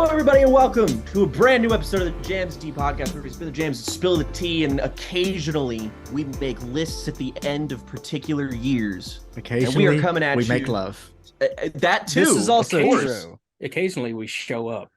Hello, everybody, and welcome to a brand new episode of the Jams Tea Podcast, where we spill the jams, spill the tea, and occasionally we make lists at the end of particular years. Occasionally, and we are coming at we you. make love. That too. This is also course. true. Occasionally, we show up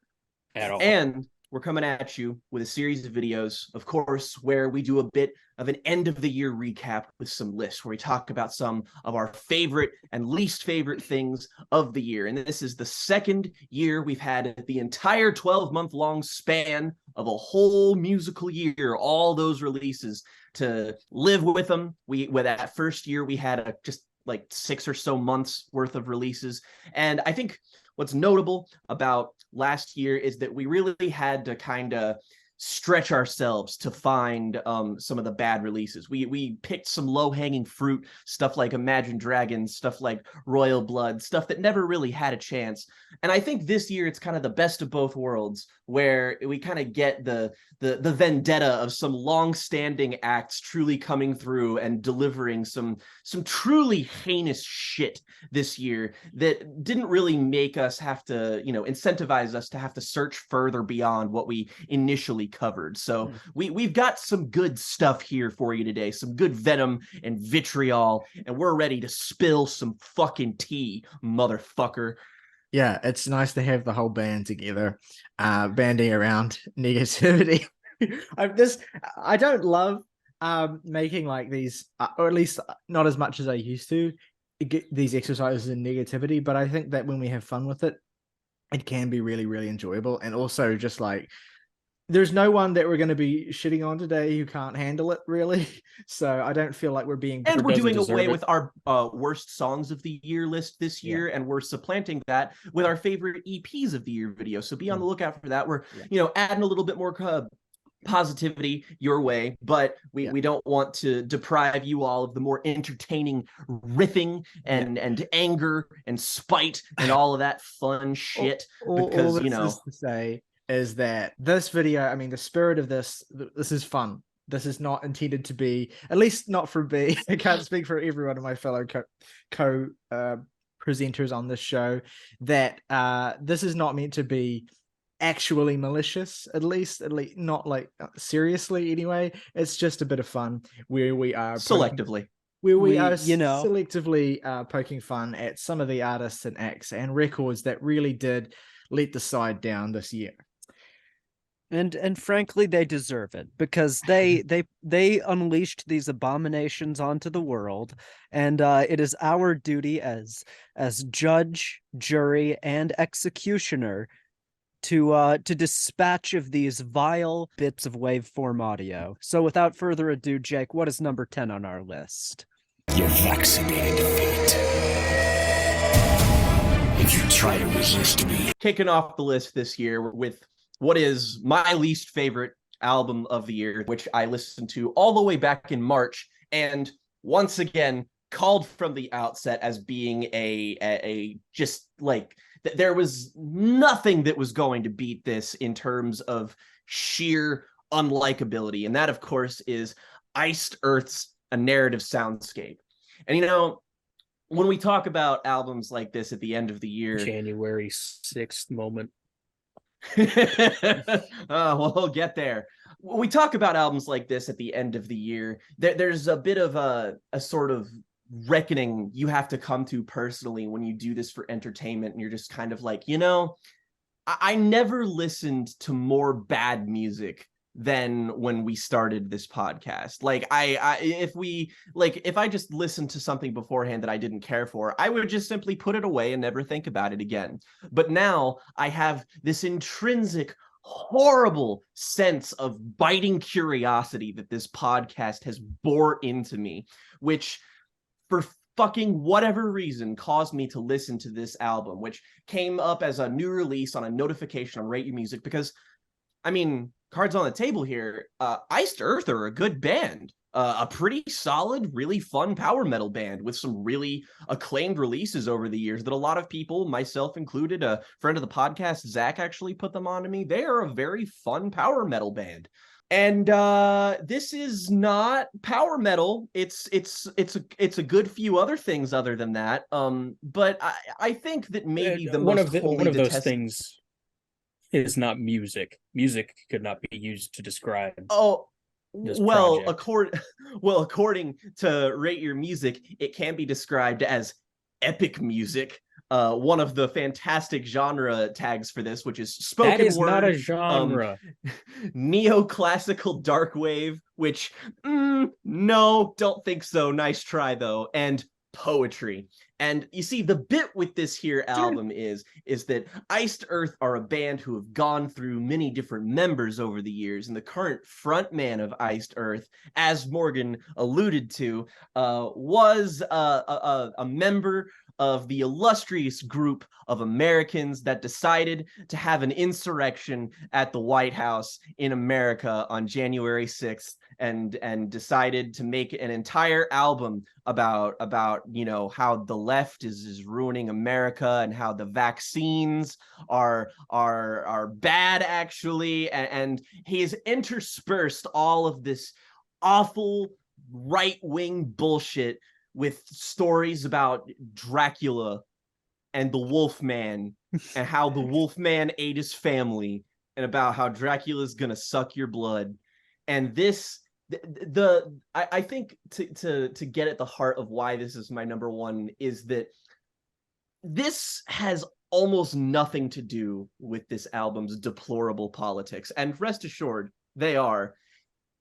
at all. And we're coming at you with a series of videos, of course, where we do a bit of an end of the year recap with some lists where we talk about some of our favorite and least favorite things of the year. And this is the second year we've had the entire 12-month long span of a whole musical year, all those releases to live with them. With that first year, we had just like 6 or so months worth of releases. And I think what's notable about last year is that we really had to kind of stretch ourselves to find some of the bad releases. We picked some low-hanging fruit, stuff like Imagine Dragons, stuff like Royal Blood, stuff that never really had a chance. And I think this year it's kind of the best of both worlds, where we kind of get the vendetta of some long-standing acts truly coming through and delivering some truly heinous shit this year that didn't really make us have to, incentivize us to have to search further beyond what we initially covered. So we've got some good stuff here for you today, some good venom and vitriol, and we're ready to spill some fucking tea, motherfucker. Yeah, it's nice to have the whole band together, banding around negativity. I don't love making like these, or at least not as much as I used to, get these exercises in negativity, but I think that when we have fun with it, it can be really, really enjoyable. And also just like, there's no one that we're going to be shitting on today who can't handle it, really. So I don't feel like we're being... And we're doing away with our worst songs of the year list this year, and we're supplanting that with our favorite EPs of the year video. So be on the lookout for that. We're, adding a little bit more positivity your way, but we don't want to deprive you all of the more entertaining riffing and anger and spite and all of that fun shit. Because, all this is to say is that this video, I mean, the spirit of this is fun. This is not intended to be, at least not for me. I can't speak for every one of my fellow presenters on this show, that this is not meant to be actually malicious, at least not like seriously anyway. It's just a bit of fun where we are selectively selectively poking fun at some of the artists and acts and records that really did let the side down this year. And frankly, they deserve it, because they unleashed these abominations onto the world, and it is our duty as judge, jury, and executioner to dispatch of these vile bits of waveform audio. So without further ado, Jake, what is number 10 on our list? You're vaccinated defeat. If you try to resist me. Kicking off the list this year with what is my least favorite album of the year, which I listened to all the way back in March, and once again called from the outset as being a just like, there was nothing that was going to beat this in terms of sheer unlikability. And that, of course, is Iced Earth's A Narrative Soundscape. And, when we talk about albums like this at the end of the year... January 6th moment. Well, we'll get there. When we talk about albums like this at the end of the year, there's a bit of a sort of reckoning you have to come to personally when you do this for entertainment, and you're just kind of like, I never listened to more bad music than when we started this podcast. Like if I just listened to something beforehand that I didn't care for, I would just simply put it away and never think about it again. But now I have this intrinsic horrible sense of biting curiosity that this podcast has bore into me, which for fucking whatever reason caused me to listen to this album, which came up as a new release on a notification on Rate Your Music, because, I mean, cards on the table here, Iced Earth are a good band. A pretty solid, really fun power metal band with some really acclaimed releases over the years that a lot of people, myself included, a friend of the podcast, Zach, actually put them on to me. They are a very fun power metal band. And this is not power metal. It's a good few other things other than that. But I think that maybe the one most of wholly those detested... things is not music. Music could not be used to describe Oh, this well, project. according to Rate Your Music, it can be described as epic music. One of the fantastic genre tags for this, which is spoken That is word, not a genre. neoclassical dark wave, which no, don't think so. Nice try though, and poetry. And you see, the bit with this here album is that Iced Earth are a band who have gone through many different members over the years, and the current frontman of Iced Earth, as Morgan alluded to, was a member of the illustrious group of Americans that decided to have an insurrection at the White House in America on January 6th, and decided to make an entire album about how the left is ruining America, and how the vaccines are bad actually, and he has interspersed all of this awful right-wing bullshit with stories about Dracula and the Wolfman, and how the Wolfman ate his family, and about how Dracula's gonna suck your blood. And this, I think to get at the heart of why this is my number one, is that this has almost nothing to do with this album's deplorable politics. And rest assured, they are.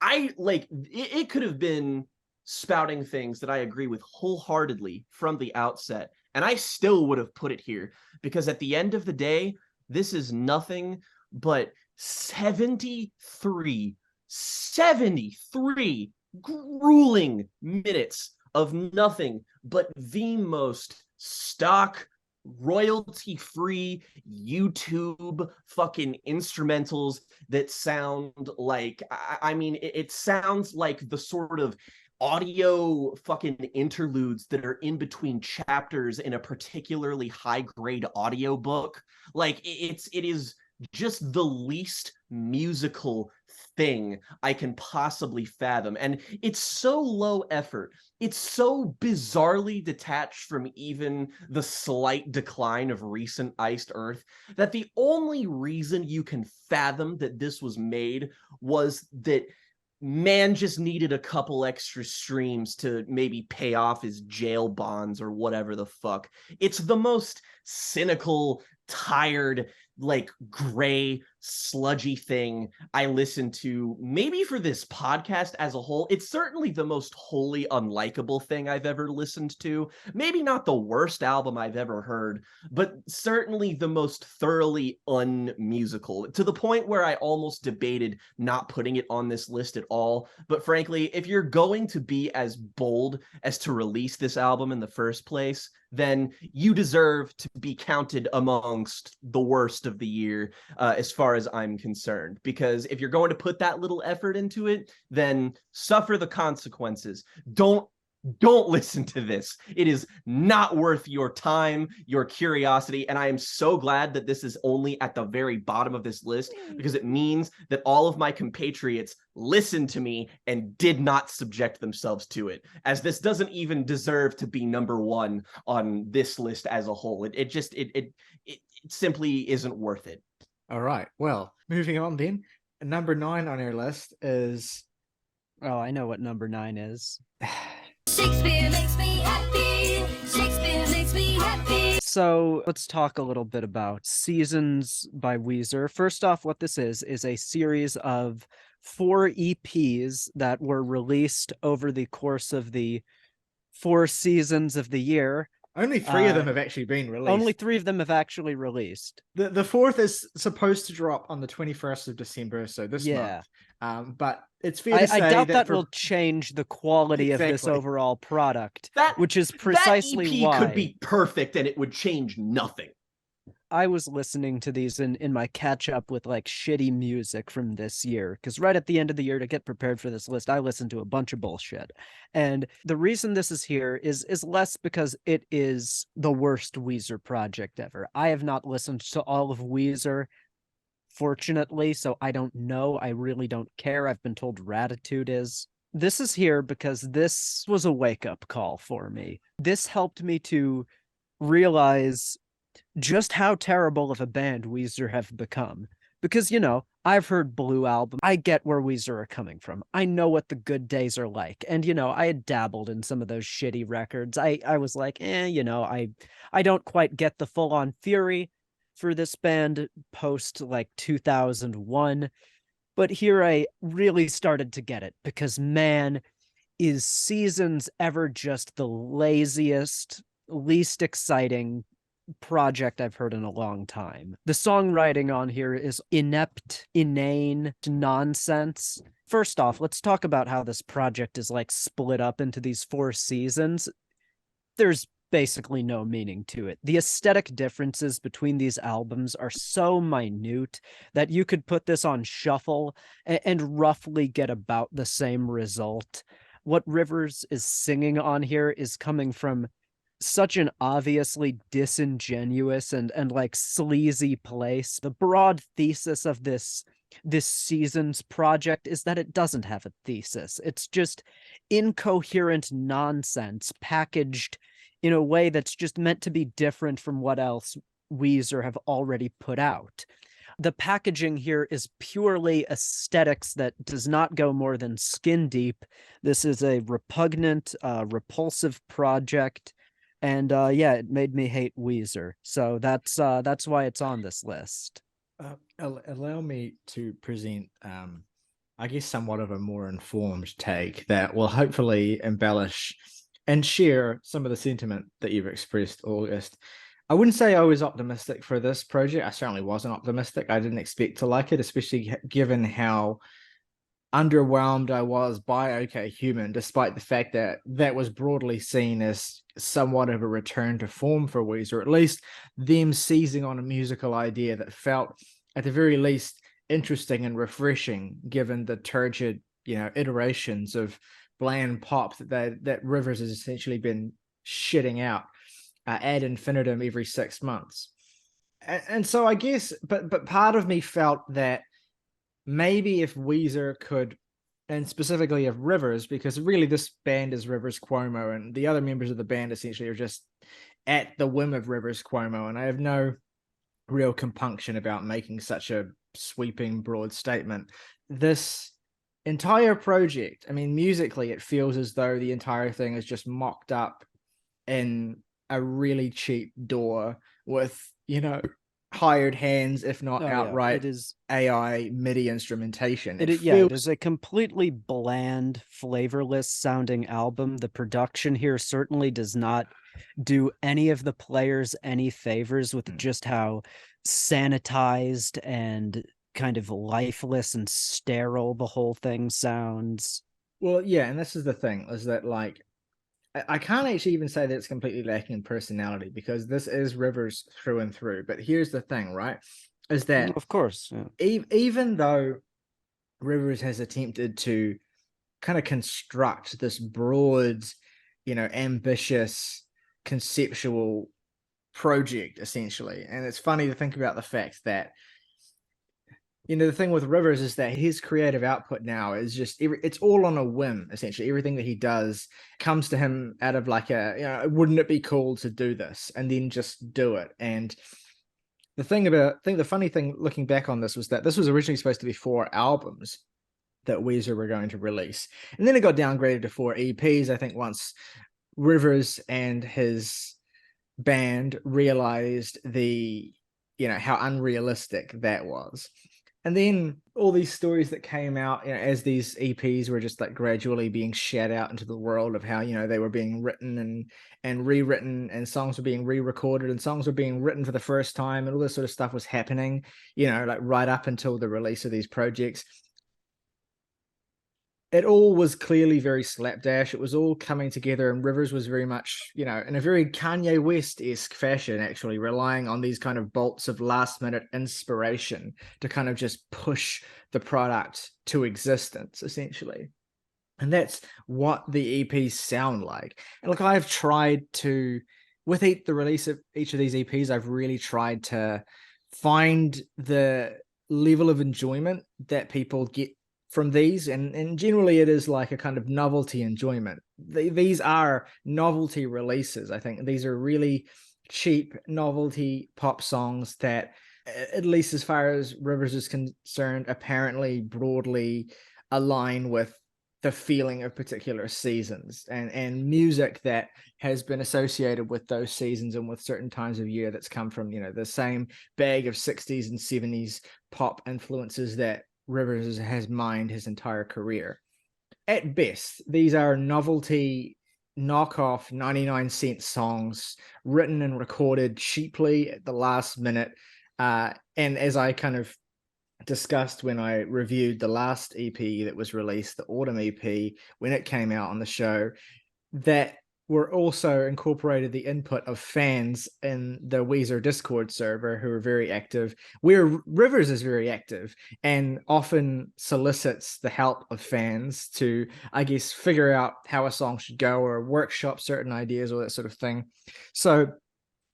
It could have been spouting things that I agree with wholeheartedly from the outset, and I still would have put it here, because at the end of the day, this is nothing but 73 grueling minutes of nothing but the most stock, royalty-free YouTube fucking instrumentals that sound like, I mean, it sounds like the sort of audio fucking interludes that are in between chapters in a particularly high-grade audiobook. Like, it is just the least musical thing I can possibly fathom. And it's so low effort. It's so bizarrely detached from even the slight decline of recent Iced Earth, that the only reason you can fathom that this was made was that man just needed a couple extra streams to maybe pay off his jail bonds or whatever the fuck. It's the most cynical, tired, like gray, sludgy thing I listen to, maybe for this podcast as a whole. It's certainly the most wholly unlikable thing I've ever listened to. Maybe not the worst album I've ever heard, but certainly the most thoroughly unmusical, to the point where I almost debated not putting it on this list at all. But frankly, if you're going to be as bold as to release this album in the first place, then you deserve to be counted amongst the worst of the year, as far as I'm concerned. Because if you're going to put that little effort into it, then suffer the consequences. Don't listen to this. It is not worth your time, your curiosity, and I am so glad that this is only at the very bottom of this list, because it means that all of my compatriots listened to me and did not subject themselves to it, as this doesn't even deserve to be number one on this list as a whole. It simply isn't worth it. All right. Well, moving on then. Number 9 on our list is... Oh, I know what number 9 is. Shakespeare makes me happy. Shakespeare makes me happy. So let's talk a little bit about Seasons by Weezer. First off, what this is a series of 4 EPs that were released over the course of the 4 seasons of the year. Only 3 of them have actually been released. Only 3 of them have actually released. The 4th is supposed to drop on the 21st of December, so this month. But it's fair to say I doubt that will change the quality of this overall product, which is precisely that EP why could be perfect and it would change nothing. I was listening to these in my catch up with like shitty music from this year, because right at the end of the year, to get prepared for this list, I listened to a bunch of bullshit. And the reason this is here is less because it is the worst Weezer project ever. I have not listened to all of Weezer, fortunately, so I don't know. I really don't care. I've been told Ratitude is. This is here because this was a wake-up call for me. This helped me to realize just how terrible of a band Weezer have become. Because, I've heard Blue Album. I get where Weezer are coming from. I know what the good days are like. And, I had dabbled in some of those shitty records. I was like, I don't quite get the full-on fury for this band post like 2001. But here I really started to get it because, man, is Seasons ever just the laziest, least exciting project I've heard in a long time. The songwriting on here is inept, inane nonsense. First off, let's talk about how this project is like split up into these 4 seasons. There's basically no meaning to it. The aesthetic differences between these albums are so minute that you could put this on shuffle and roughly get about the same result. What Rivers is singing on here is coming from such an obviously disingenuous and like sleazy place. The broad thesis of this season's project is that it doesn't have a thesis. It's just incoherent nonsense packaged in a way that's just meant to be different from what else Weezer have already put out. The packaging here is purely aesthetics that does not go more than skin deep. This is a repugnant, repulsive project. And it made me hate Weezer. So that's why it's on this list. Allow me to present, I guess, somewhat of a more informed take that will hopefully embellish and share some of the sentiment that you've expressed, August. I wouldn't say I was optimistic for this project. I certainly wasn't optimistic. I didn't expect to like it, especially given how underwhelmed I was by OK Human, despite the fact that that was broadly seen as somewhat of a return to form for Weezer, at least them seizing on a musical idea that felt, at the very least, interesting and refreshing, given the turgid, iterations of bland pop that Rivers has essentially been shitting out ad infinitum every 6 months. And so I guess, but part of me felt that maybe if Weezer could, and specifically if Rivers, because really this band is Rivers Cuomo, and the other members of the band essentially are just at the whim of Rivers Cuomo, and I have no real compunction about making such a sweeping, broad statement. This entire project, I mean, musically, it feels as though the entire thing is just mocked up in a really cheap door with, hired hands, if not outright it is AI MIDI instrumentation. It is a completely bland, flavorless sounding album. The production here certainly does not do any of the players any favors with just how sanitized and kind of lifeless and sterile the whole thing sounds. Well, yeah, and this is the thing, is that like I can't actually even say that it's completely lacking in personality, because this is Rivers through and through. But here's the thing, right? Is that, of course, even though Rivers has attempted to kind of construct this broad, ambitious, conceptual project, essentially. And it's funny to think about the fact that, the thing with Rivers is that his creative output now is just, it's all on a whim, essentially. Everything that he does comes to him out of like wouldn't it be cool to do this? And then just do it. And the funny thing looking back on this was that this was originally supposed to be 4 albums that Weezer were going to release. And then it got downgraded to 4 EPs, I think, once Rivers and his band realized how unrealistic that was. And then all these stories that came out, as these EPs were just like gradually being shed out into the world of how, they were being written and rewritten, and songs were being re-recorded, and songs were being written for the first time, and all this sort of stuff was happening, like right up until the release of these projects. It all was clearly very slapdash. It was all coming together, and Rivers was very much, in a very Kanye West-esque fashion, actually relying on these kind of bolts of last-minute inspiration to kind of just push the product to existence, essentially. And that's what the EPs sound like. And look, I've tried to, with the release of each of these EPs, I've really tried to find the level of enjoyment that people get from these, and generally it is like a kind of novelty enjoyment. These are novelty releases. I think these are really cheap novelty pop songs that, at least as far as Rivers is concerned, apparently broadly align with the feeling of particular seasons, and music that has been associated with those seasons and with certain times of year, that's come from, the same bag of 60s and 70s pop influences that Rivers has mined his entire career. At best, these are novelty knockoff 99-cent songs written and recorded cheaply at the last minute. And as I kind of discussed when I reviewed the last EP that was released, the Autumn EP, when it came out on the show, that were also incorporated the input of fans in the Weezer Discord server who are very active, where Rivers is very active and often solicits the help of fans to, I guess, figure out how a song should go or workshop certain ideas or that sort of thing. So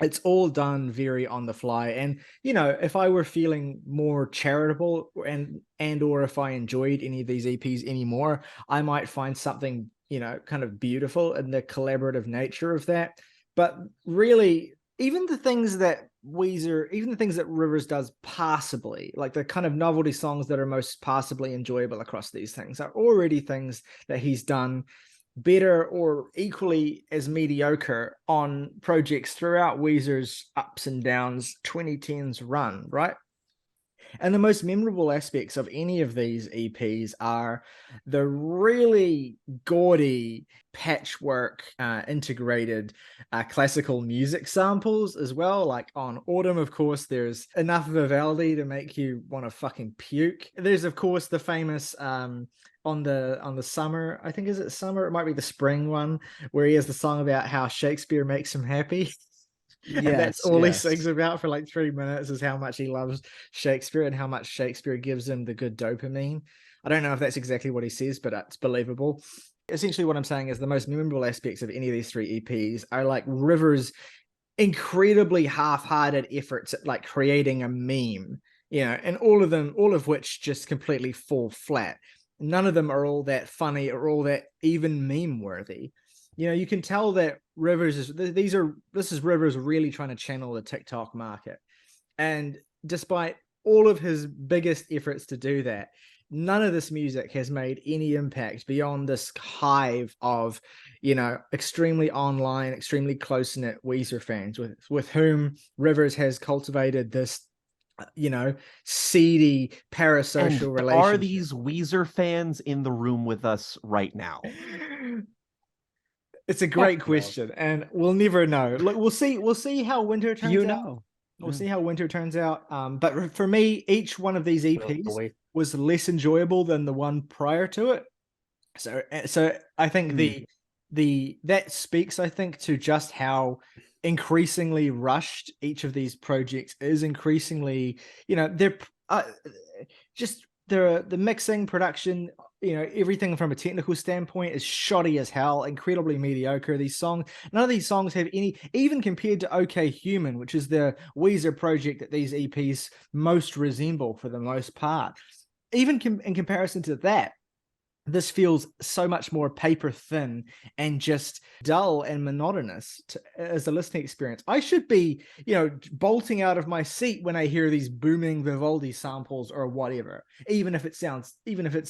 it's all done very on the fly. And, if I were feeling more charitable and or if I enjoyed any of these EPs anymore, I might find something, kind of beautiful in the collaborative nature of that. But really, even the things that Rivers does passably, like the kind of novelty songs that are most passably enjoyable across these things, are already things that he's done better or equally as mediocre on projects throughout Weezer's ups and downs 2010s run, right? And the most memorable aspects of any of these EPs are the really gaudy patchwork integrated classical music samples as well. Like on Autumn, of course, there's enough Vivaldi to make you want to fucking puke. There's, of course, the famous on the Summer, I think, is it Summer? It might be the Spring one, where he has the song about how Shakespeare makes him happy. And that's all he sings about for like 3 minutes, is how much he loves Shakespeare and how much Shakespeare gives him the good dopamine. I don't know if that's exactly what he says, but it's believable. Essentially what I'm saying is the most memorable aspects of any of these 3 EPs are like Rivers' incredibly half-hearted efforts at like creating a meme, and all of which just completely fall flat. None of them are all that funny or all that even meme worthy. You can tell that Rivers this is Rivers really trying to channel the TikTok market. And despite all of his biggest efforts to do that, none of this music has made any impact beyond this hive of, extremely online, extremely close-knit Weezer fans with whom Rivers has cultivated this, seedy parasocial relationship. Are these Weezer fans in the room with us right now? It's a great question, and we'll never know. Look, we'll see how winter turns out. We'll see how winter turns out. But for me, each one of these EPs was less enjoyable than the one prior to it. So I think that speaks, I think, to just how increasingly rushed each of these projects is. Increasingly, they're just the mixing, production, everything from a technical standpoint is shoddy as hell, incredibly mediocre. None of these songs have any, even compared to OK Human, which is the Weezer project that these EPs most resemble for the most part. Even in comparison to that, this feels so much more paper thin and just dull and monotonous as a listening experience. I should be, bolting out of my seat when I hear these booming Vivaldi samples or whatever, even if it's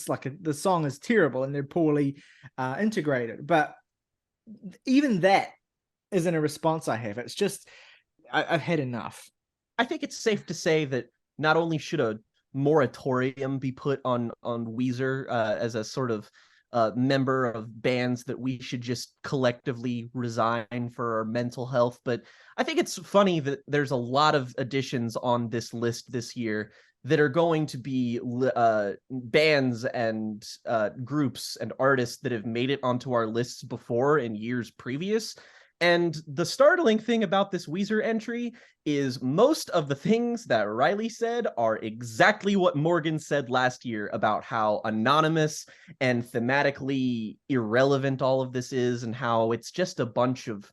like the song is terrible and they're poorly integrated. But even that isn't a response I have. It's just, I've had enough. I think it's safe to say that not only should a moratorium be put on Weezer as a sort of member of bands that we should just collectively resign for our mental health, but I think it's funny that there's a lot of additions on this list this year that are going to be bands and groups and artists that have made it onto our lists before in years previous. And the startling thing about this Weezer entry is most of the things that Riley said are exactly what Morgan said last year about how anonymous and thematically irrelevant all of this is, and how it's just a bunch of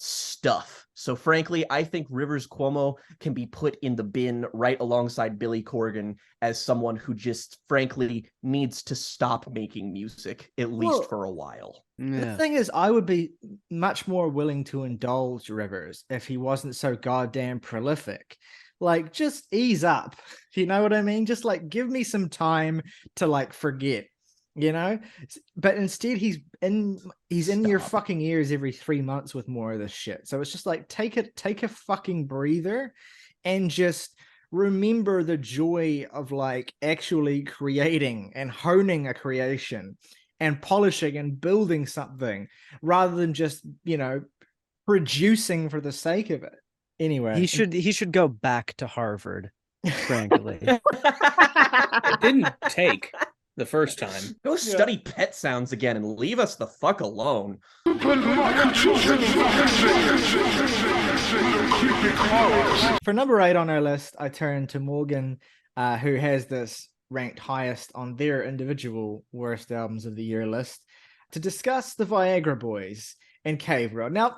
stuff. So frankly, I think Rivers Cuomo can be put in the bin right alongside Billy Corgan as someone who just frankly needs to stop making music, at least Well, for a while. The Yeah. thing is, I would be much more willing to indulge Rivers if he wasn't so goddamn prolific. Like, just ease up. You know what I mean? Just like give me some time to like forget, you know? But instead he's in your Stop. fucking ears every 3 months with more of this shit. So it's just like take a fucking breather and just remember the joy of like actually creating and honing a creation and polishing and building something rather than just, you know, producing for the sake of it. Anyway, He should go back to Harvard, frankly. It didn't take the first time. Go study pet sounds again and leave us the fuck alone. For number 8 on our list, I turn to Morgan, who has this ranked highest on their individual worst albums of the year list, to discuss the Viagra Boys and Cave Road. Now,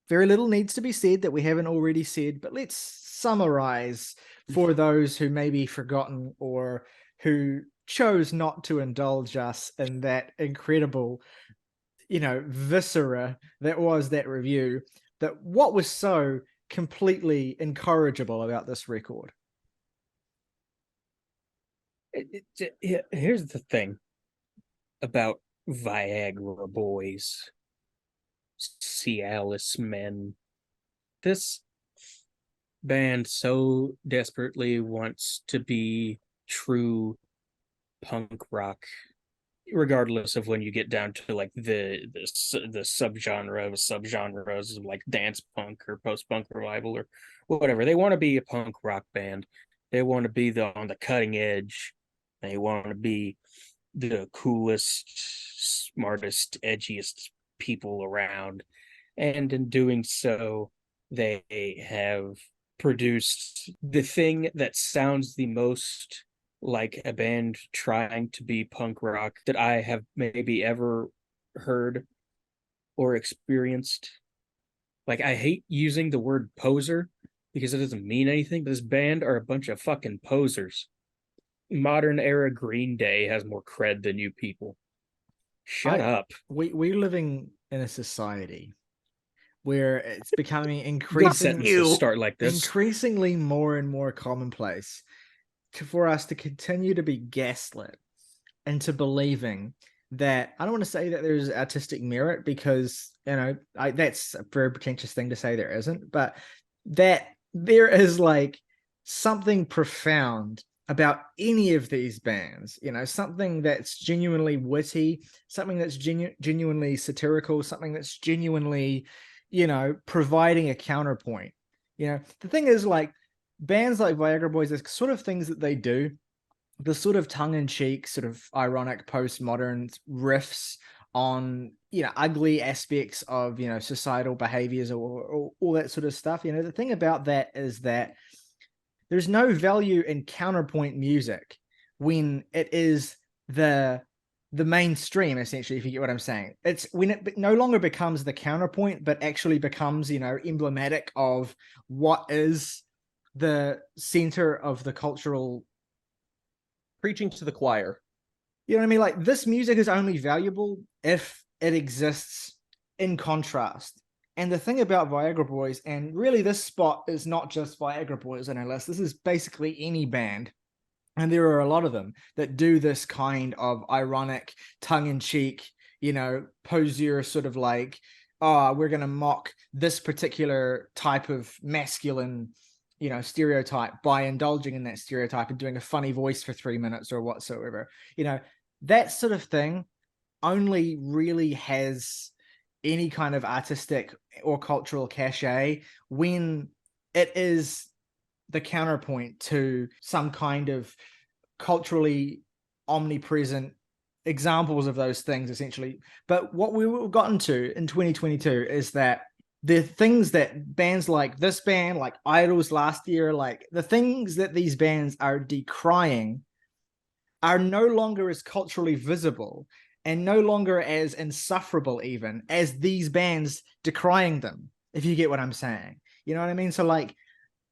very little needs to be said that we haven't already said, but let's summarize for those who may be forgotten or who chose not to indulge us in that incredible, you know, viscera that was that review, that what was so completely incorrigible about this record. Here's the thing about Viagra Boys, Cialis men. This band so desperately wants to be true punk rock, regardless of when you get down to like the subgenre of subgenres of like dance punk or post punk revival or whatever. They want to be a punk rock band. They want to be on the cutting edge. They want to be the coolest, smartest, edgiest people around. And in doing so, they have produced the thing that sounds the most like a band trying to be punk rock that I have maybe ever heard or experienced. Like, I hate using the word poser because it doesn't mean anything, but this band are a bunch of fucking posers. Modern era Green Day has more cred than you people. Shut up. We're living in a society where it's becoming Good sentence to start like this. increasingly more and more commonplace for us to continue to be gaslit into believing that, I don't want to say that there's artistic merit because, you know, that's a very pretentious thing to say there isn't, but that there is like something profound about any of these bands, you know, something that's genuinely witty, something that's genuinely satirical, something that's genuinely, you know, providing a counterpoint. You know, the thing is, like, bands like Viagra Boys, there's sort of things that they do, the sort of tongue-in-cheek, sort of ironic postmodern riffs on, you know, ugly aspects of, you know, societal behaviors or all that sort of stuff. You know, the thing about that is that there's no value in counterpoint music when it is the mainstream, essentially, if you get what I'm saying. It's when it no longer becomes the counterpoint, but actually becomes, you know, emblematic of what is the center of the cultural. Preaching to the choir. You know what I mean? Like, this music is only valuable if it exists in contrast. And the thing about Viagra Boys, and really this spot is not just Viagra Boys on our list, this is basically any band, and there are a lot of them that do this kind of ironic, tongue-in-cheek, you know, poseur sort of like, oh, we're going to mock this particular type of masculine, you know, stereotype by indulging in that stereotype and doing a funny voice for 3 minutes or whatsoever. You know, that sort of thing only really has any kind of artistic or cultural cachet when it is the counterpoint to some kind of culturally omnipresent examples of those things, essentially. But what we've gotten to in 2022 is that the things that bands like this band, like Idols last year, like the things that these bands are decrying are no longer as culturally visible and no longer as insufferable even as these bands decrying them. if you get what I'm saying. You know what I mean? So like,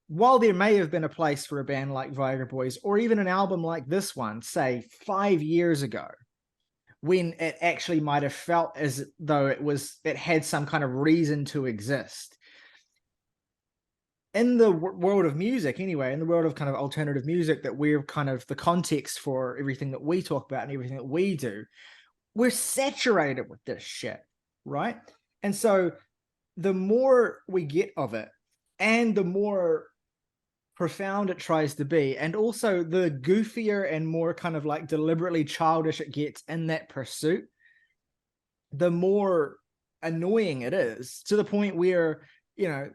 while there may have been a place for a band like Viagra Boys, or even an album like this one, say 5 years ago, when it actually might have felt as though it had some kind of reason to exist. In the world of music, anyway, in the world of kind of alternative music, that we're kind of the context for everything that we talk about and everything that we do, we're saturated with this shit, right? And so the more we get of it, and the more profound it tries to be, and also the goofier and more kind of like deliberately childish it gets in that pursuit, the more annoying it is, to the point where, you know,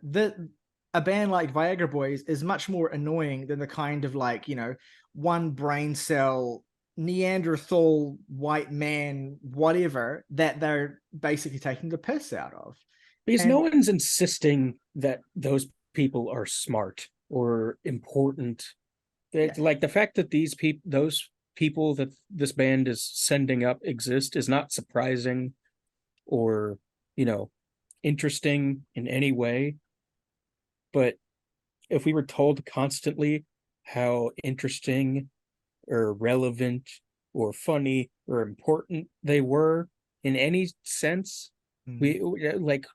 a band like Viagra Boys is much more annoying than the kind of like, you know, one brain cell Neanderthal white man whatever that they're basically taking the piss out of. Because no one's insisting that those people are smart or important. Like the fact that those people that this band is sending up exist is not surprising or, you know, interesting in any way. But if we were told constantly how interesting or relevant or funny or important they were in any sense, we like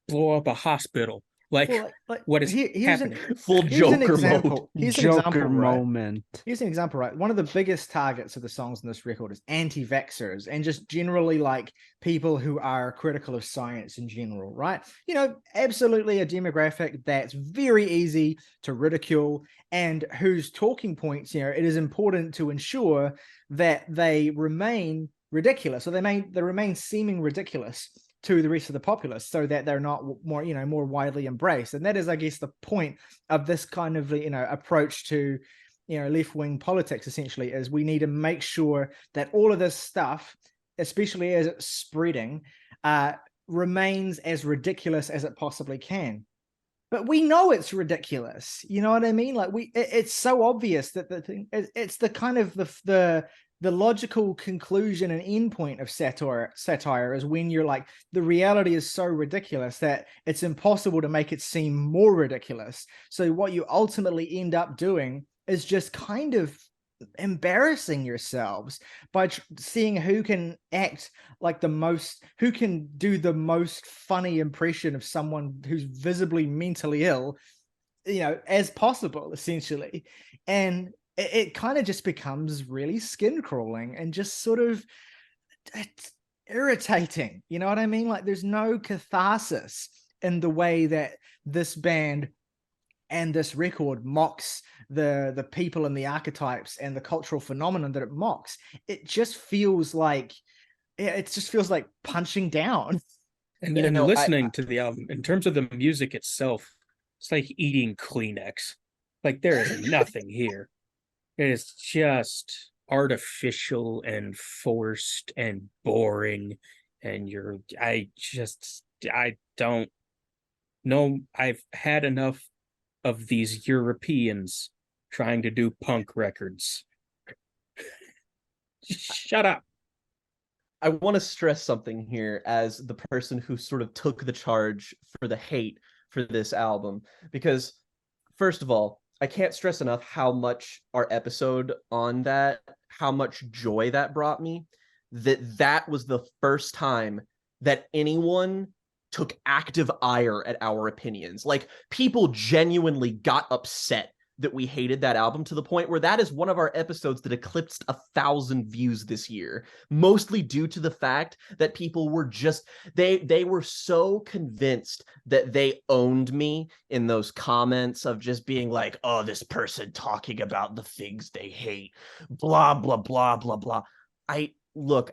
blow up a hospital. Like, Well, what is here's happening? Full here's an Joker example. mode. Here's an Joker example, right? moment. Here's an example, right? One of the biggest targets of the songs in this record is anti-vaxxers and just generally like people who are critical of science in general, right? You know, absolutely a demographic that's very easy to ridicule and whose talking points, you know, it is important to ensure that they remain ridiculous, or they remain seeming ridiculous to the rest of the populace, so that they're not more, you know, more widely embraced. And that is, I guess, the point of this kind of, you know, approach to, you know, left-wing politics, essentially, is we need to make sure that all of this stuff, especially as it's spreading, remains as ridiculous as it possibly can. But we know it's ridiculous. You know what I mean? Like it's so obvious that the thing, it's the kind of the logical conclusion and endpoint of satire is when you're like, the reality is so ridiculous that it's impossible to make it seem more ridiculous. So what you ultimately end up doing is just kind of embarrassing yourselves by seeing who can act like who can do the most funny impression of someone who's visibly mentally ill, you know, as possible, essentially. And it kind of just becomes really skin crawling and just sort of irritating. You know what I mean? Like, there's no catharsis in the way that this band and this record mocks the people and the archetypes and the cultural phenomenon that it mocks. It just feels like punching down. And then listening to the album, in terms of the music itself, it's like eating Kleenex. Like, there is nothing here. It is just artificial and forced and boring. And I don't know. I've had enough of these Europeans trying to do punk records. Shut up. I want to stress something here as the person who sort of took the charge for the hate for this album, because first of all, I can't stress enough how much our episode on that, how much joy that brought me, that was the first time that anyone took active ire at our opinions. Like, people genuinely got upset that we hated that album, to the point where that is one of our episodes that eclipsed 1,000 views this year, mostly due to the fact that people were just, they were so convinced that they owned me in those comments of just being like, oh, this person talking about the things they hate, blah, blah, blah, blah, blah. I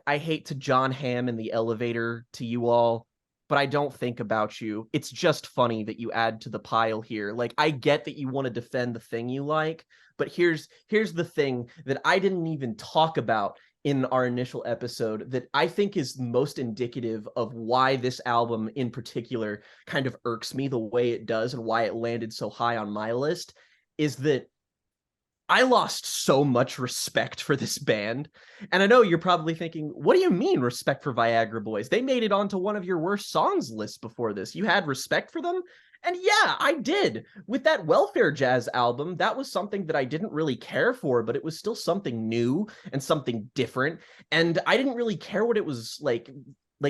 hate to John Hamm in the elevator to you all, but I don't think about you. It's just funny that you add to the pile here. Like, I get that you want to defend the thing you like, but here's the thing that I didn't even talk about in our initial episode that I think is most indicative of why this album in particular kind of irks me the way it does and why it landed so high on my list, is that I lost so much respect for this band. And I know you're probably thinking, what do you mean respect for Viagra Boys? They made it onto one of your worst songs lists before this. You had respect for them? And yeah, I did. With that Welfare Jazz album, that was something that I didn't really care for, but it was still something new and something different. And I didn't really care what it was like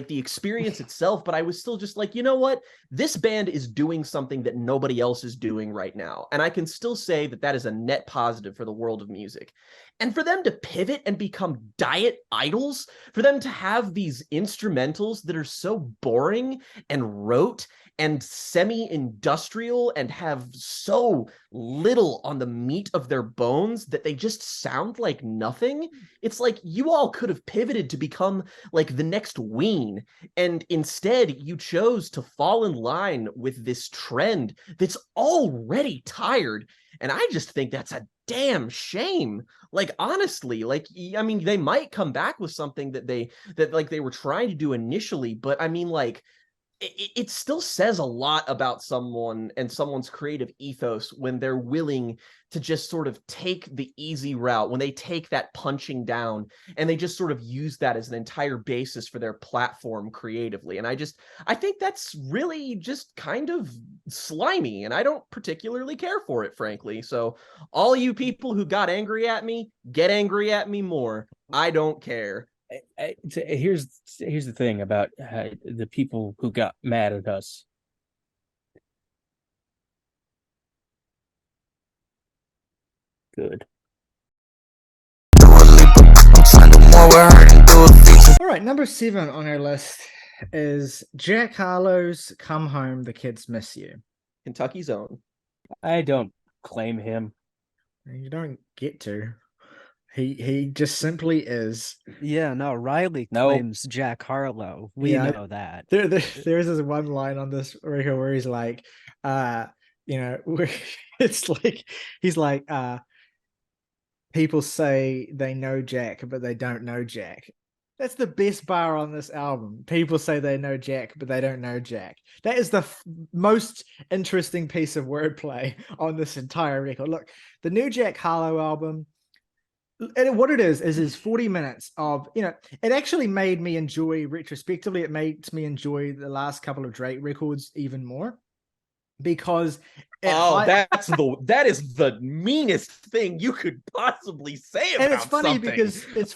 the experience itself, but I was still just like, you know what? This band is doing something that nobody else is doing right now. And I can still say that that is a net positive for the world of music. And for them to pivot and become diet idols, for them to have these instrumentals that are so boring and rote and semi-industrial and have so little on the meat of their bones that they just sound like nothing. It's like you all could have pivoted to become like the next Ween, and instead you chose to fall in line with this trend that's already tired. And I just think that's a damn shame. Like, honestly, like, I mean, they might come back with something that they were trying to do initially, but I mean, like, it still says a lot about someone and someone's creative ethos when they're willing to just sort of take the easy route, when they take that punching down and they just sort of use that as an entire basis for their platform creatively. And I think that's really just kind of slimy, and I don't particularly care for it, frankly. So all you people who got angry at me, get angry at me more. I don't care. Here's the thing about the people who got mad at us. Good. All right, number 7 on our list is Jack Harlow's "Come Home, the Kids Miss You." Kentucky's own. I don't claim him. You don't get to. He just simply is. Yeah, no, Riley claims Jack Harlow. We know that. There's this one line on this record where he's like, where it's like he's like, people say they know Jack, but they don't know Jack. That's the best bar on this album. People say they know Jack, but they don't know Jack. That is the most interesting piece of wordplay on this entire record. Look, the new Jack Harlow album, and what it is 40 minutes of, it actually made me enjoy, retrospectively, it makes me enjoy the last couple of Drake records even more, because that is the meanest thing you could possibly say about and it's funny something. because it's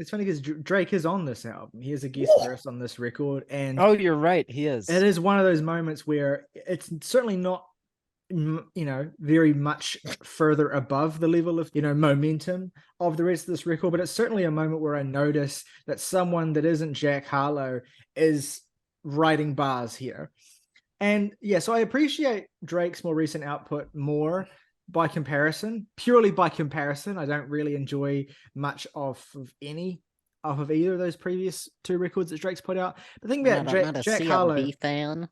funny because Drake is on this album. He is a guest verse on this record, and you're right, he is. It is one of those moments where it's certainly not, very much further above the level of, momentum of the rest of this record, but it's certainly a moment where I notice that someone that isn't Jack Harlow is writing bars here. And yeah, so I appreciate Drake's more recent output more purely by comparison. I don't really enjoy much of either of those previous 2 records that Drake's put out. The thing about Jack Harlow fan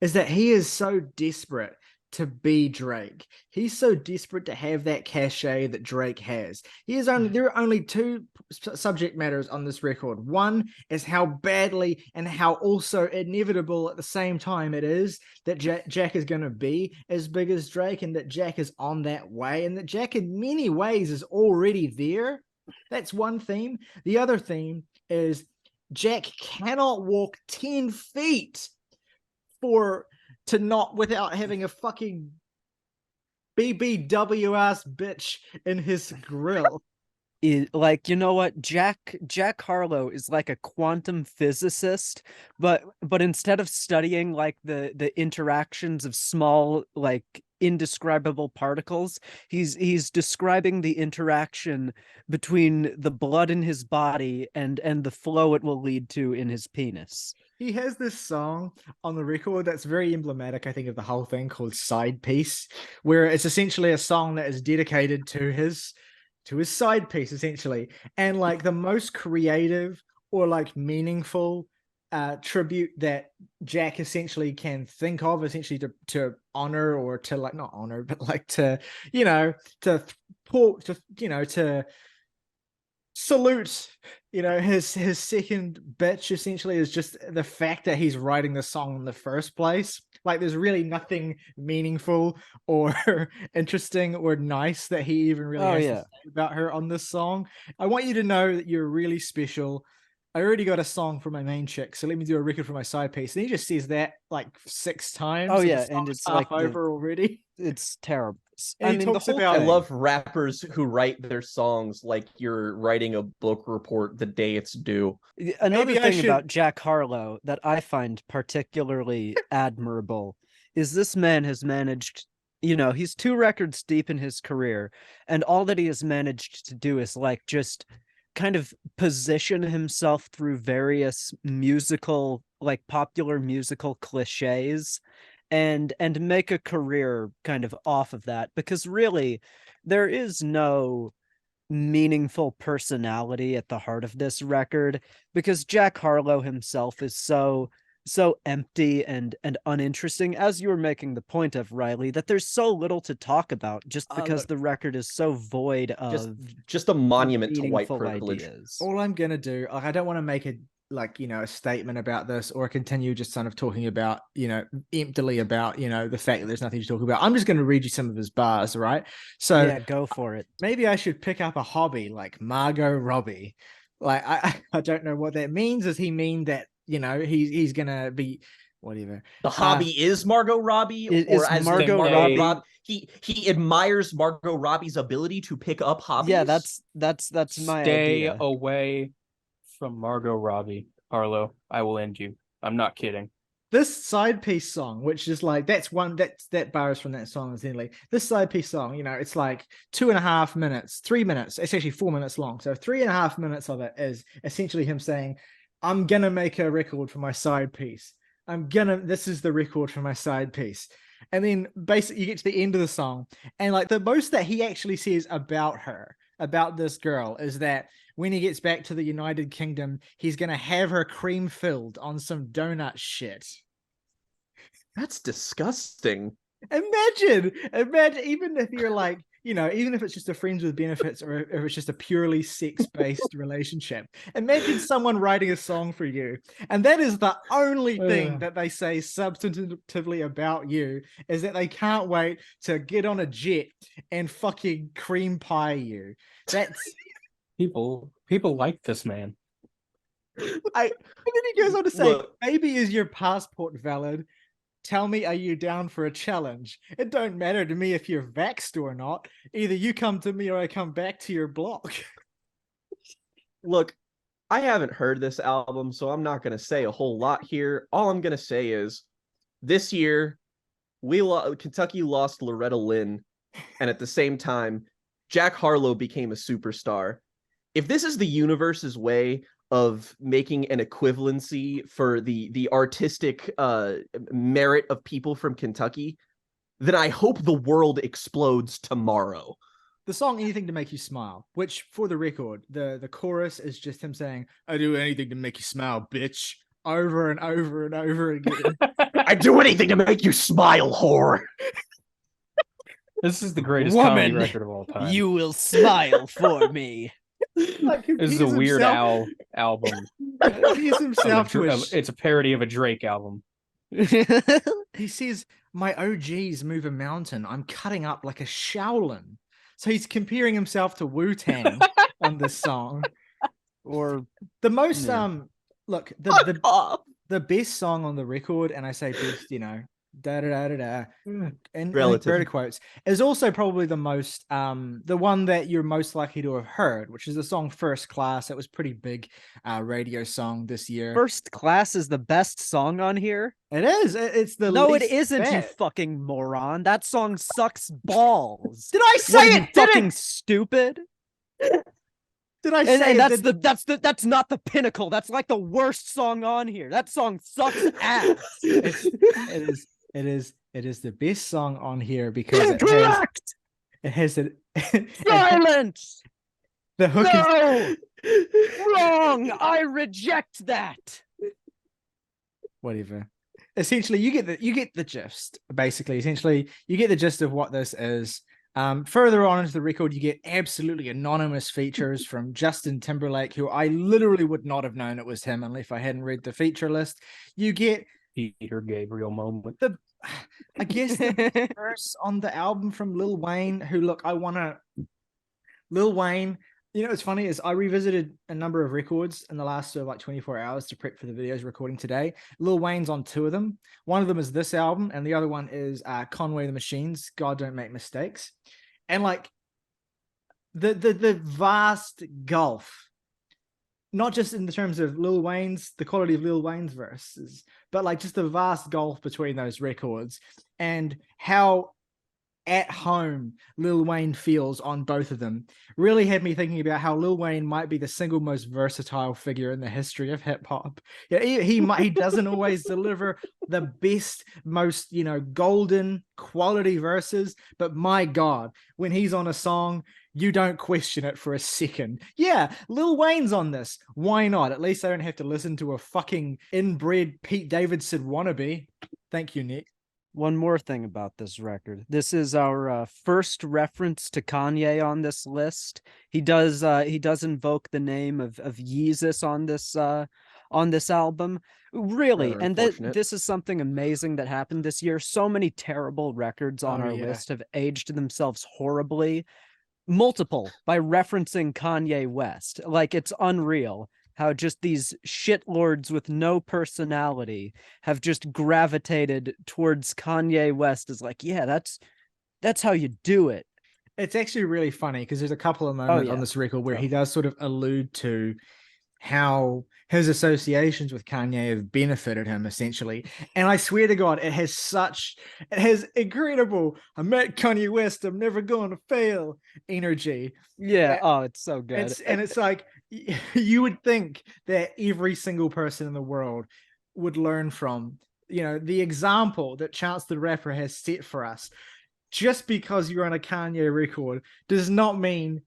is that he is so desperate to be Drake. He's so desperate to have that cachet that Drake has. There are only 2 subject matters on this record. One is how badly and how also inevitable at the same time it is that Jack is going to be as big as Drake, and that Jack is on that way, and that Jack in many ways is already there. That's one theme. The other theme is Jack cannot walk 10 feet without having a fucking BBW ass bitch in his grill. Like, you know what, Jack Harlow is like a quantum physicist, but instead of studying like the interactions of small, like, indescribable particles, he's describing the interaction between the blood in his body and the flow it will lead to in his penis. He has this song on the record that's very emblematic, I think, of the whole thing, called Side Piece, where it's essentially a song that is dedicated to his side piece, essentially. And like the most creative or like meaningful tribute that Jack essentially can think of, essentially to honor, or to, like, not honor, but like to salute. His second bitch essentially is just the fact that he's writing the song in the first place. Like, there's really nothing meaningful or interesting or nice that he even really has to say about her on this song. I want you to know that you're really special. I already got a song for my main chick, so let me do a record for my side piece. And he just says that like 6 times. Oh the yeah, song and is it's half like over already. it's terrible. And I he mean, the talks whole about- I thing. love rappers who write their songs like you're writing a book report the day it's due. Another Maybe I thing should- about Jack Harlow that I find particularly admirable is this man has managed, he's 2 records deep in his career, and all that he has managed to do is like just kind of position himself through various popular musical cliches and make a career kind of off of that, because really there is no meaningful personality at the heart of this record, because Jack Harlow himself is so empty and uninteresting, as you were making the point of, Riley, that there's so little to talk about just because look, the record is so void of Just a monument to white meaningful privilege. ideas. All I'm gonna do, like, I don't want to make a statement about this or continue just kind of talking about, emptily about, the fact that there's nothing to talk about. I'm just going to read you some of his bars, right? So Yeah, go for it. maybe I should pick up a hobby like Margot Robbie. Like, I don't know what that means. Does he mean that, he's gonna be whatever? The hobby is Margot Robbie, Is as in Margot Robbie- he admires Margot Robbie's ability to pick up hobbies. Yeah, that's my Stay idea. away from Margot Robbie, Harlow. I will end you. I'm not kidding. This side piece song, which is like, that bar is from that song, essentially. This side piece song, it's like 2.5 minutes, 3 minutes. It's actually 4 minutes long. So 3.5 minutes of it is essentially him saying, I'm gonna make a record for my side piece. This is the record for my side piece. And then basically you get to the end of the song, and like the most that he actually says about her, about this girl, is that when he gets back to the United Kingdom, he's gonna have her cream filled on some donut shit. That's disgusting. Imagine, even if you're like, even if it's just a friends with benefits, or if it's just a purely sex-based relationship. Imagine someone writing a song for you, and that is the only thing that they say substantively about you, is that they can't wait to get on a jet and fucking cream pie you. That's People like this man. and then he goes on to say, Look. "Baby, is your passport valid? Tell me, are you down for a challenge? It don't matter to me if you're vaxxed or not. Either you come to me or I come back to your block." Look, I haven't heard this album, so I'm not going to say a whole lot here. All I'm going to say is, this year, Kentucky lost Loretta Lynn, and at the same time, Jack Harlow became a superstar. If this is the universe's way of making an equivalency for the artistic merit of people from Kentucky, then I hope the world explodes tomorrow. The song "Anything to Make You Smile," which, for the record, the chorus is just him saying, "I do anything to make you smile, bitch," over and over and over again. I do anything to make you smile, whore. This is the greatest comedy Woman, record of all time. You will smile for me. Like, This is a compares Weird himself- Al album. compares himself to It's a parody of a Drake album. He says, "My OGs move a mountain. I'm cutting up like a Shaolin." So he's comparing himself to Wu-Tang on this song. Or The most look, Fuck off. the best song on the record, and I say best, da da da da da, and Relative. inverted quotes, is also probably the most the one that you're most likely to have heard, which is the song "First Class." It was pretty big radio song this year. First Class is the best song on here. It is. It's the No, it least isn't, you bad. fucking moron. That song sucks balls. Did I What say are you, it fucking didn't? stupid? Did I And, say and it that's didn't? that's not the pinnacle. That's like the worst song on here. That song sucks ass. It is the best song on here because Incorrect! it has the Silence! the hook is No! Wrong! I reject that. whatever. Essentially, you get the gist. Basically, essentially, you get the gist of what this is. Further on into the record, you get absolutely anonymous features from Justin Timberlake, who I literally would not have known it was him unless I hadn't read the feature list. You get Peter Gabriel moment. I guess the verse on the album from Lil Wayne, who Lil Wayne, you know, what's funny is I revisited a number of records in the last 24 hours to prep for the videos recording today. Lil Wayne's on 2 of them. One of them is this album, and the other one is Conway the Machine's God Don't Make Mistakes. And like the vast gulf, not just in the terms of the quality of Lil Wayne's verses, but like just the vast gulf between those records and how at home Lil Wayne feels on both of them really had me thinking about how Lil Wayne might be the single most versatile figure in the history of hip hop. Yeah, he doesn't always deliver the best, most, you know, golden quality verses, but my God, when he's on a song, you don't question it for a second. Yeah, Lil Wayne's on this. Why not? At least I don't have to listen to a fucking inbred Pete Davidson wannabe. Thank you, Nick. One more thing about this record. This is our first reference to Kanye on this list. He does invoke the name of Yeezus on this album. Really, and this is something amazing that happened this year. So many terrible records on our list have aged themselves horribly. Multiple by referencing Kanye West. Like, it's unreal how just these shitlords with no personality have just gravitated towards Kanye West as like, yeah, that's how you do it. It's actually really funny because there's a couple of moments on this record where he does sort of allude to how his associations with Kanye have benefited him essentially. And I swear to God, it has incredible, I met Kanye West, I'm never going to fail energy. Yeah. Oh, it's so good. It's like, you would think that every single person in the world would learn from, you know, the example that Chance the Rapper has set for us. Just because you're on a Kanye record does not mean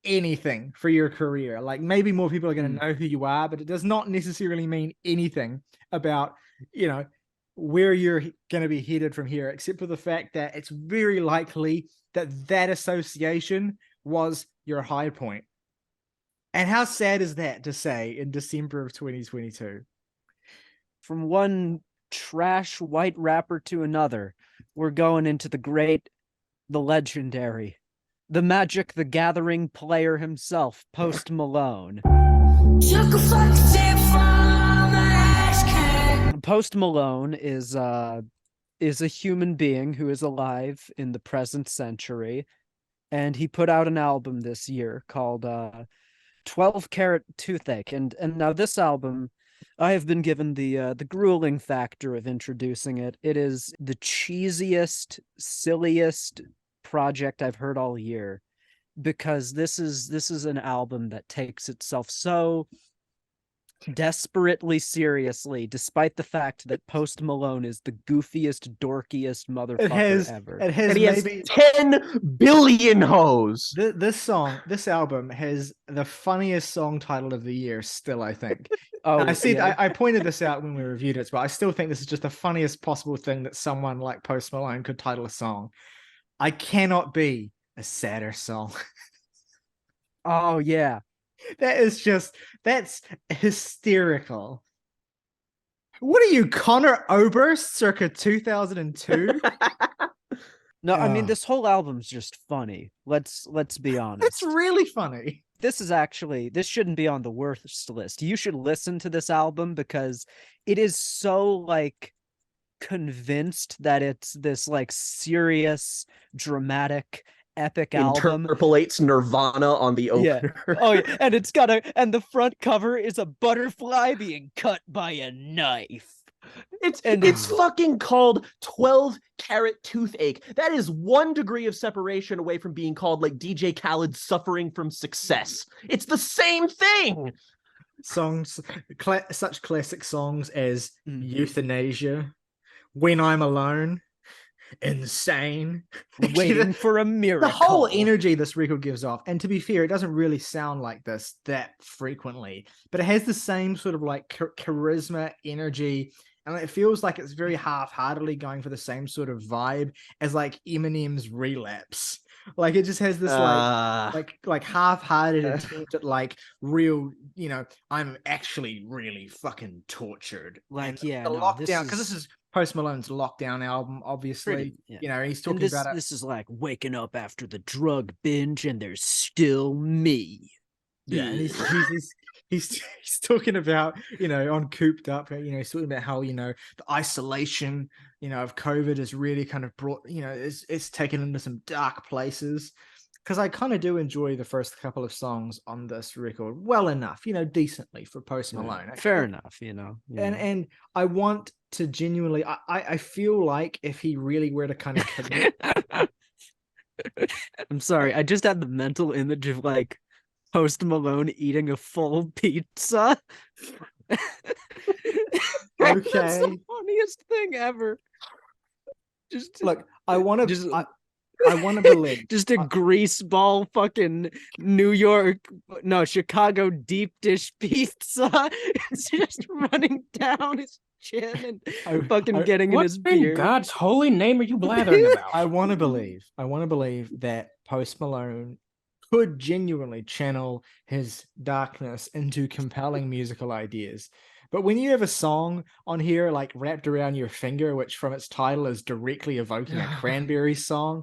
anything for your career. Like, maybe more people are going to know who you are, but it does not necessarily mean anything about, you know, where you're going to be headed from here, except for the fact that it's very likely that association was your high point. And how sad is that to say in December of 2022? From one trash white rapper to another, we're going into the legendary, the Magic the Gathering player himself, Post Malone. Post Malone is a human being who is alive in the present century, and he put out an album this year called 12-Carat Toothache, and now this album, I have been given the grueling factor of introducing it. It is the cheesiest, silliest project I've heard all year, because this is an album that takes itself so desperately seriously, despite the fact that Post Malone is the goofiest, dorkiest motherfucker ever. It has, and he maybe has 10 billion hoes. This album has the funniest song title of the year still, I think. I pointed this out when we reviewed it, but I still think this is just the funniest possible thing that someone like Post Malone could title a song. I Cannot Be a Sadder Song. Oh yeah. That's hysterical. What are you, Conor Oberst circa 2002? No, I mean, this whole album's just funny. Let's be honest. It's really funny. This shouldn't be on the worst list. You should listen to this album because it is so like convinced that it's this like serious, dramatic, epic album. Interpolates Nirvana on the opener. Yeah. Oh yeah. And and the front cover is a butterfly being cut by a knife. It's fucking called 12-Carat Toothache. That is 1 degree of separation away from being called like DJ Khaled Suffering from Success. It's the same thing. Songs, such classic songs as Euthanasia, When I'm Alone, Insane, Waiting for a Miracle. The whole energy this record gives off, and to be fair, it doesn't really sound like this that frequently, but it has the same sort of like charisma, energy, and it feels like it's very half-heartedly going for the same sort of vibe as like Eminem's Relapse. Like it just has this like half-hearted Uh. attempt at like real, I'm actually really fucking tortured. Like, And yeah, the no, lockdown, because this is Post Malone's Lockdown album, obviously. yeah. He's And talking this about it. this is like waking up after the drug binge, and there's still me. Yeah, and he's talking about, on Cooped Up, he's talking about how, the isolation, of COVID has really kind of brought, it's taken into some dark places. Because I kind of do enjoy the first couple of songs on this record well enough, decently for Post Malone. Fair enough, And I want to genuinely, I feel like if he really were to kind of commit, I'm sorry, I just had the mental image of like Post Malone eating a full pizza. That's the funniest thing ever. Just look, I want just to. I want to believe just a grease ball fucking Chicago deep dish pizza. It's just running down his chin and fucking getting in What his in beard. God's holy name are you blathering about? I want to believe that Post Malone could genuinely channel his darkness into compelling musical ideas. But when you have a song on here like Wrapped Around Your Finger, which from its title is directly evoking a Cranberries song,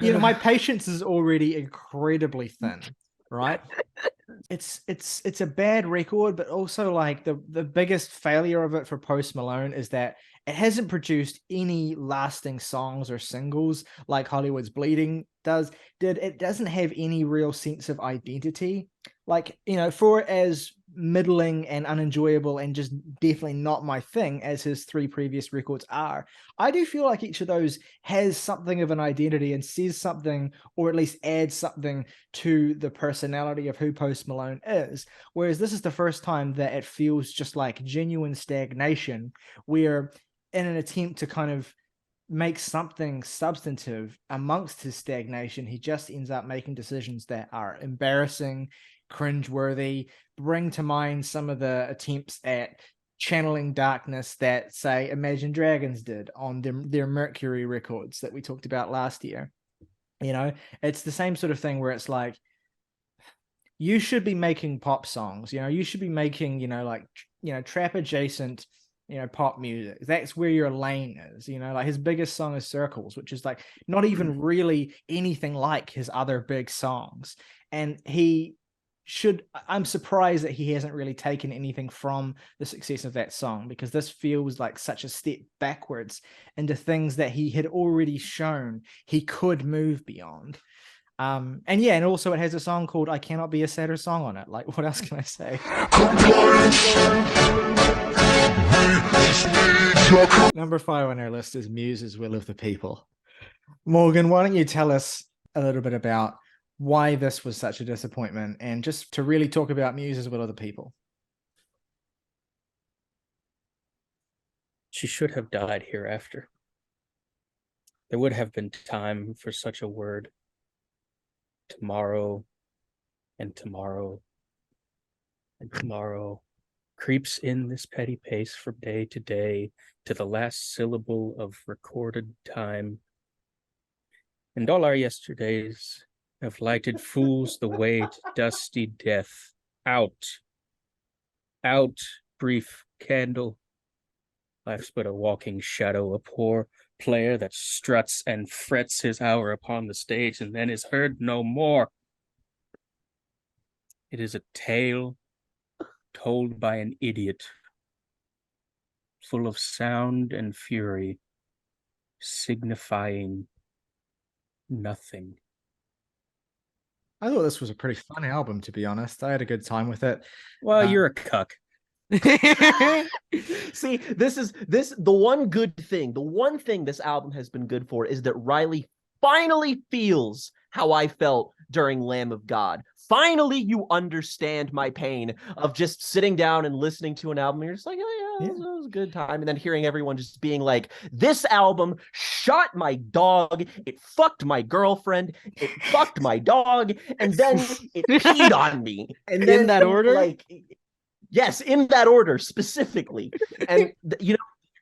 my patience is already incredibly thin, right? It's a bad record, but also like the biggest failure of it for Post Malone is that it hasn't produced any lasting songs or singles like Hollywood's Bleeding does. It doesn't have any real sense of identity. Like, for as middling and unenjoyable and just definitely not my thing as his 3 previous records are, I do feel like each of those has something of an identity and says something, or at least adds something to the personality of who Post Malone is. Whereas this is the first time that it feels just like genuine stagnation, where in an attempt to kind of make something substantive amongst his stagnation, he just ends up making decisions that are embarrassing, cringeworthy, bring to mind some of the attempts at channeling darkness that, say, Imagine Dragons did on their Mercury records that we talked about last year. It's the same sort of thing where it's like, you should be making pop songs, you should be making, trap adjacent, pop music. That's where your lane is, like his biggest song is Circles, which is like not even really anything like his other big songs. And I'm surprised that he hasn't really taken anything from the success of that song, because this feels like such a step backwards into things that he had already shown he could move beyond. And also it has a song called I Cannot Be a Sadder Song on it. Like, what else can I say? Number 5 on our list is Muse's Will of the People. Morgan, why don't you tell us a little bit about why this was such a disappointment, and just to really talk about Muse's Will of the People. She should have died hereafter. There would have been time for such a word. Tomorrow and tomorrow and tomorrow creeps in this petty pace from day to day to the last syllable of recorded time. And all our yesterdays have lighted fools the way to dusty death. Out, brief candle. Life's but a walking shadow, a poor player that struts and frets his hour upon the stage and then is heard no more. It is a tale told by an idiot, full of sound and fury, signifying nothing. I thought this was a pretty fun album, to be honest. I had a good time with it. Well, you're a cuck. See, the one good thing, the one thing this album has been good for is that Riley finally feels how I felt during Lamb of God. Finally, you understand my pain of just sitting down and listening to an album. And you're just like, oh yeah, that was a good time. And then hearing everyone just being like, this album shot my dog, it fucked my girlfriend, it fucked my dog, and then it peed on me. And then in that order? Like, yes, in that order specifically. And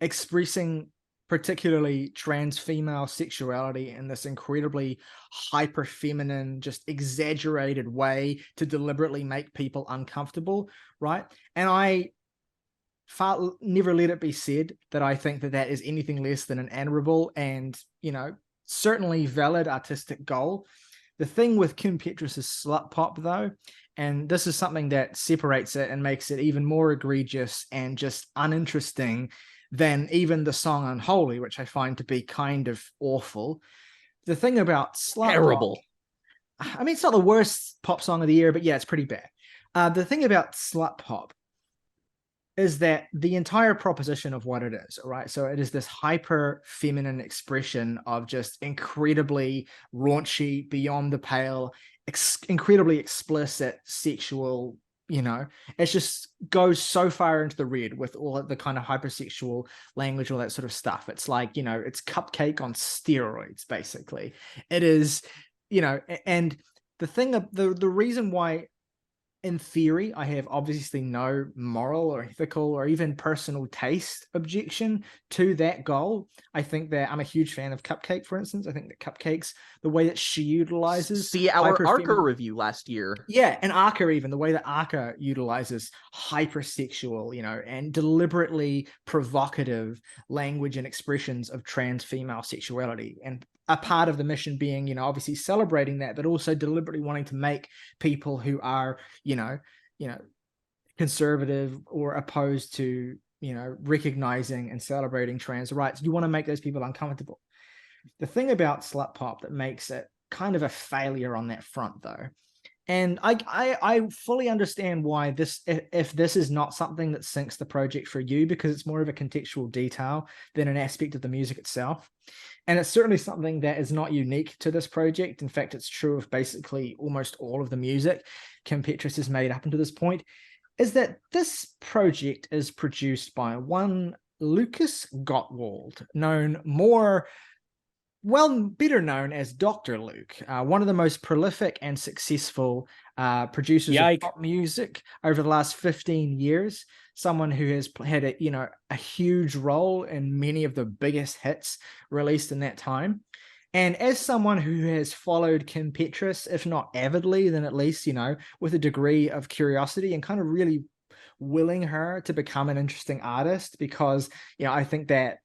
expressing particularly trans female sexuality in this incredibly hyper feminine, just exaggerated way to deliberately make people uncomfortable, right? And I never let it be said that I think that that is anything less than an admirable and, certainly valid artistic goal. The thing with Kim Petras' slut pop, though, and this is something that separates it and makes it even more egregious and just uninteresting than even the song Unholy, which I find to be kind of awful. The thing about slut Terrible. pop, I mean, it's not the worst pop song of the year, but yeah, it's pretty bad. The thing about slut pop is that the entire proposition of what it is, right? So it is this hyper feminine expression of just incredibly raunchy, beyond the pale, incredibly explicit sexual, it just goes so far into the red with all of the kind of hypersexual language, all that sort of stuff. It's like, it's Cupcake on steroids, basically. It is, and the thing, the reason why, in theory, I have obviously no moral or ethical or even personal taste objection to that goal. I think that I'm a huge fan of Cupcake, for instance. I think that Cupcake's, the way that she utilizes... See our Arca review last year. Yeah, and Arca even, the way that Arca utilizes hypersexual, and deliberately provocative language and expressions of trans female sexuality. And a part of the mission being, obviously celebrating that, but also deliberately wanting to make people who are, conservative or opposed to, recognizing and celebrating trans rights. You want to make those people uncomfortable. The thing about slut pop that makes it kind of a failure on that front, though, and I fully understand why this, if this is not something that sinks the project for you, because it's more of a contextual detail than an aspect of the music itself. And it's certainly something that is not unique to this project. In fact, it's true of basically almost all of the music Kim Petras has made up until this point, is that this project is produced by one Lucas Gottwald, better known as Dr. Luke, one of the most prolific and successful producers of pop music over the last 15 years. Someone who has had a huge role in many of the biggest hits released in that time. And as someone who has followed Kim Petras, if not avidly, then at least, with a degree of curiosity and kind of really willing her to become an interesting artist, because, I think that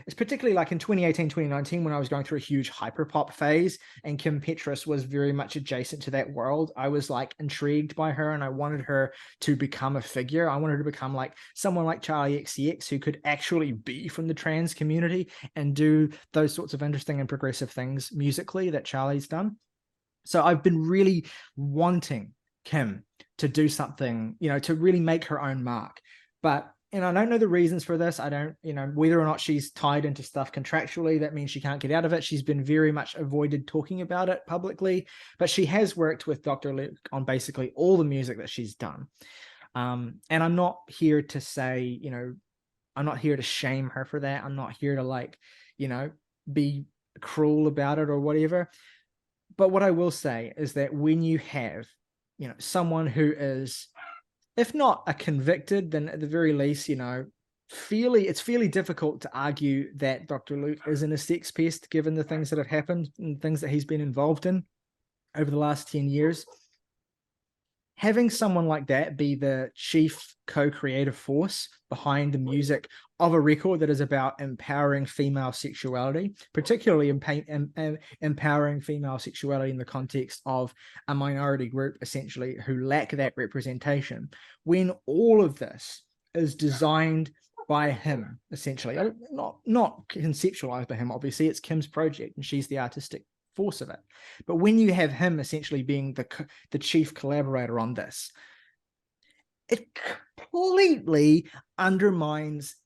it's particularly like in 2018, 2019, when I was going through a huge hyperpop phase and Kim Petras was very much adjacent to that world. I was like intrigued by her and I wanted her to become a figure. I wanted her to become like someone like Charlie XCX who could actually be from the trans community and do those sorts of interesting and progressive things musically that Charlie's done. So I've been really wanting Kim to do something, to really make her own mark. But and I don't know the reasons for this. I don't, whether or not she's tied into stuff contractually, that means she can't get out of it. She's been very much avoided talking about it publicly, but she has worked with Dr. Luke on basically all the music that she's done. And I'm not here to say, I'm not here to shame her for that. I'm not here to be cruel about it or whatever. But what I will say is that when you have, someone who is, if not a convicted, then at the very least, it's fairly difficult to argue that Dr. Luke isn't a sex pest, given the things that have happened and things that he's been involved in over the last 10 years. Having someone like that be the chief co-creative force behind the music of a record that is about empowering female sexuality, particularly empowering female sexuality in the context of a minority group, essentially, who lack that representation, when all of this is designed by him, essentially, not conceptualized by him. Obviously, it's Kim's project and she's the artistic force of it. But when you have him essentially being the chief collaborator on this, it completely undermines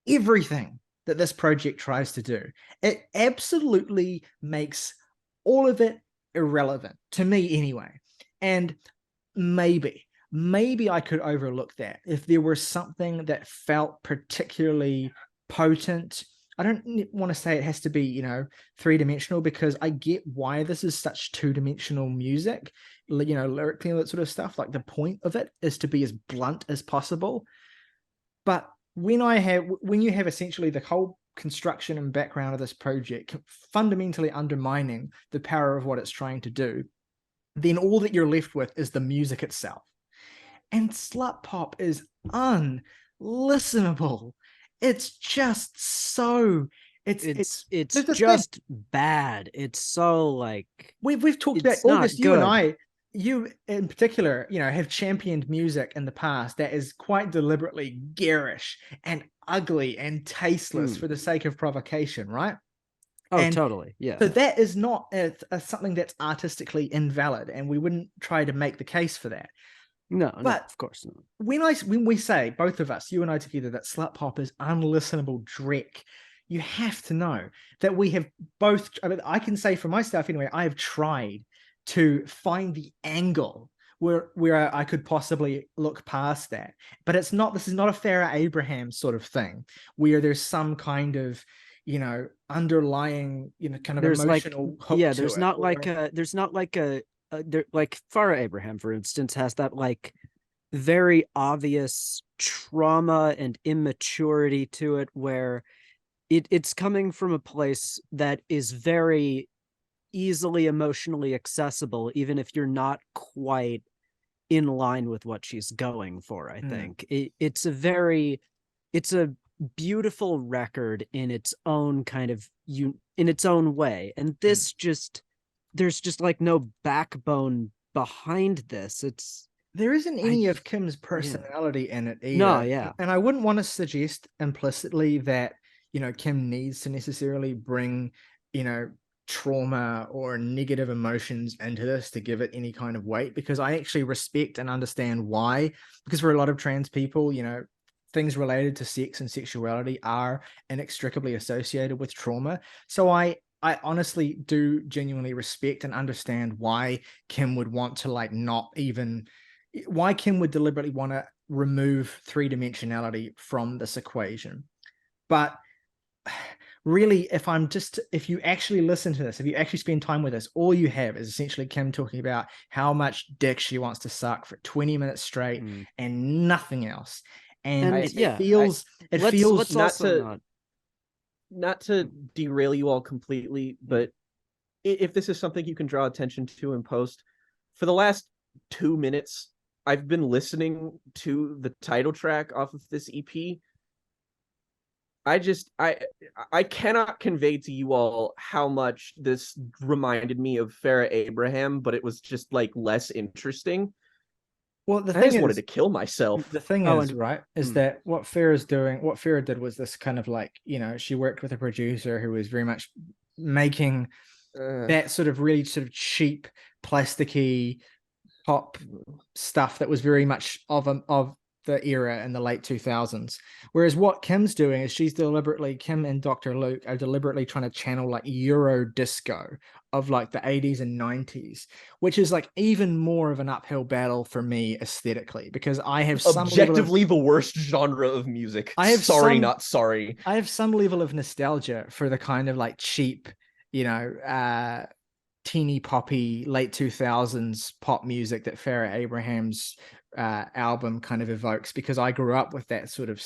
everything that this project tries to do. It absolutely makes all of it irrelevant, to me anyway. And maybe I could overlook that if there were something that felt particularly potent. I don't want to say it has to be, three-dimensional, because I get why this is such two-dimensional music, lyrically and that sort of stuff. Like, the point of it is to be as blunt as possible. But when you have essentially the whole construction and background of this project fundamentally undermining the power of what it's trying to do, then all that you're left with is the music itself. And slut pop is unlistenable. It's just so It's there's this just bad. It's so like we've talked about it's not August. You and good. you in particular, have championed music in the past that is quite deliberately garish and ugly and tasteless for the sake of provocation, right? Oh, And totally. Yeah. so that is not something that's artistically invalid, and we wouldn't try to make the case for that. No, But of course not. When we say, both of us, you and I together, that slut pop is unlistenable dreck, you have to know that we have both. I mean, I can say for myself anyway, I have tried to find the angle where I could possibly look past that. But it's not. This is not a Farrah Abraham sort of thing where there's some kind of underlying kind of There's emotional like hook yeah, to there's it, not like or- a there's not like a there, like Farrah Abraham, for instance, has that like very obvious trauma and immaturity to it, where it's coming from a place that is very easily emotionally accessible, even if you're not quite in line with what she's going for. I think it's a beautiful record in its own kind of in its own way, and this just there's just like no backbone behind this. There isn't any of Kim's yeah. personality in it either. No, yeah. And I wouldn't want to suggest implicitly that, Kim needs to necessarily bring, trauma or negative emotions into this to give it any kind of weight, because I actually respect and understand why. Because for a lot of trans people, things related to sex and sexuality are inextricably associated with trauma. So I honestly do genuinely respect and understand why Kim would want to why Kim would deliberately want to remove three-dimensionality from this equation. But really, if you actually listen to this, if you actually spend time with this, all you have is essentially Kim talking about how much dick she wants to suck for 20 minutes straight and nothing else. And it feels let's not also not to derail you all completely, but if this is something you can draw attention to in post, for the last 2 minutes, I've been listening to the title track off of this EP. I cannot convey to you all how much this reminded me of Farrah Abraham, but it was just like less interesting. Well, the I thing just wanted is, to kill myself. the thing Oh, is, and- right, is that what Farrah did was this kind of like, she worked with a producer who was very much making that sort of really sort of cheap, plasticky pop stuff that was very much of the era in the late 2000s. Whereas what Kim's doing is Kim and Dr. Luke are deliberately trying to channel like Euro disco of like the 80s and 90s, which is like even more of an uphill battle for me aesthetically, because I have Objectively the worst genre of music. Not sorry. I have some level of nostalgia for the kind of like cheap, teeny poppy late 2000s pop music that Farrah Abraham's album kind of evokes, because I grew up with that sort of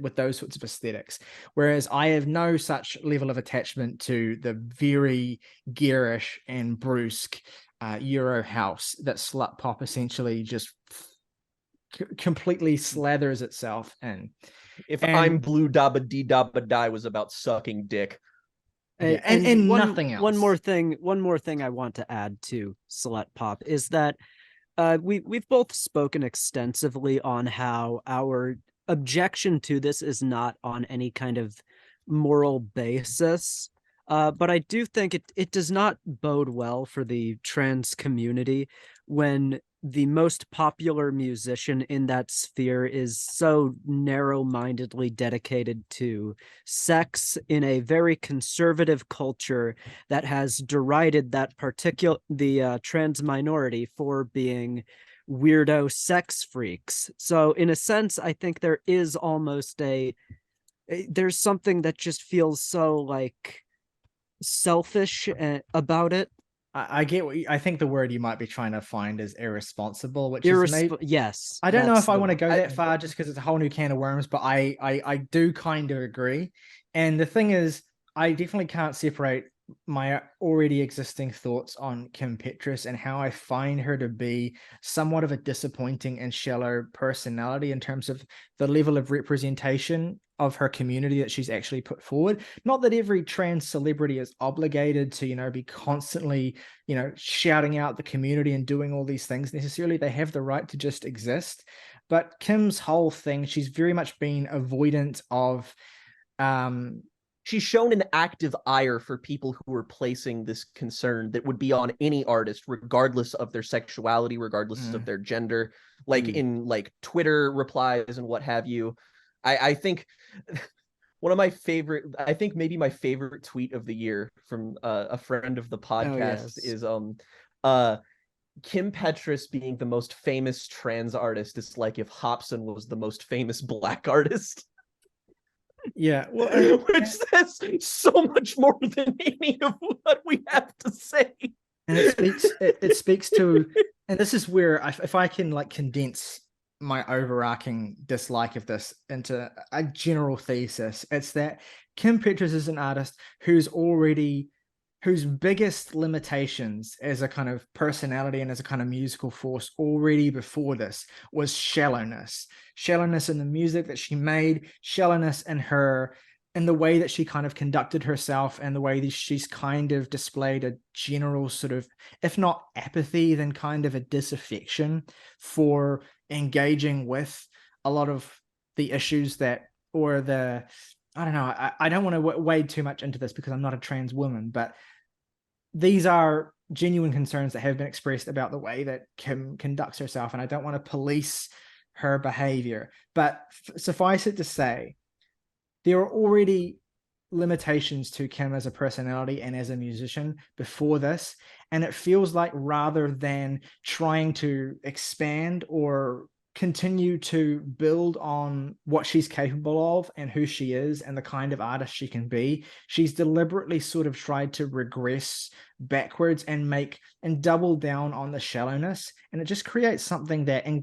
with those sorts of aesthetics, whereas I have no such level of attachment to the very garish and brusque Euro house that slut pop essentially just completely slathers itself in. If I'm Blue Dabba Dee Dabba Die was about sucking dick. Yeah, and nothing else. One more thing I want to add to slut pop is that we've both spoken extensively on how our objection to this is not on any kind of moral basis. But I do think it does not bode well for the trans community when the most popular musician in that sphere is so narrow-mindedly dedicated to sex in a very conservative culture that has derided the trans minority for being weirdo sex freaks. So in a sense, I think there is almost there's something that just feels so like selfish about it, I get I think the word you might be trying to find is irresponsible, which is maybe Yes, I don't know that's if I the want to word. go that far just because it's a whole new can of worms, but I do kind of agree. And the thing is, I definitely can't separate my already existing thoughts on Kim Petras and how I find her to be somewhat of a disappointing and shallow personality in terms of the level of representation of her community that she's actually put forward. Not that every trans celebrity is obligated to, be constantly, shouting out the community and doing all these things necessarily. They have the right to just exist. But Kim's whole thing, she's very much been avoidant of she's shown an active ire for people who are placing this concern that would be on any artist, regardless of their sexuality, regardless of their gender, like in like Twitter replies and what have you. I think one of my favorite, I think maybe my favorite tweet of the year from a friend of the podcast is Kim Petras being the most famous trans artist is like if Hobson was the most famous black artist. Yeah, well, which says so much more than any of what we have to say. And it speaks to, and this is where if I can like condense my overarching dislike of this into a general thesis, it's that Kim Petras is an artist whose biggest limitations as a kind of personality and as a kind of musical force already before this was shallowness in the music that she made, shallowness in the way that she kind of conducted herself, and the way that she's kind of displayed a general sort of, if not apathy, then kind of a disaffection for engaging with a lot of the issues that, or the, I don't know, I don't want to wade too much into this because I'm not a trans woman, but these are genuine concerns that have been expressed about the way that Kim conducts herself, and I don't want to police her behavior. But suffice it to say, there are already limitations to Kim as a personality and as a musician before this, and it feels like rather than trying to expand or continue to build on what she's capable of and who she is and the kind of artist she can be, she's deliberately sort of tried to regress backwards and double down on the shallowness. And it just creates something that in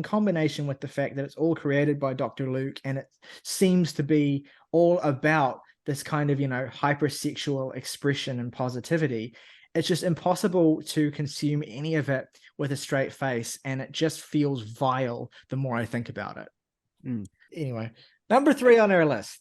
combination with the fact that it's all created by Dr. Luke, and it seems to be all about this kind of, hypersexual expression and positivity, it's just impossible to consume any of it with a straight face, and it just feels vile the more I think about it. Anyway, number 3 on our list.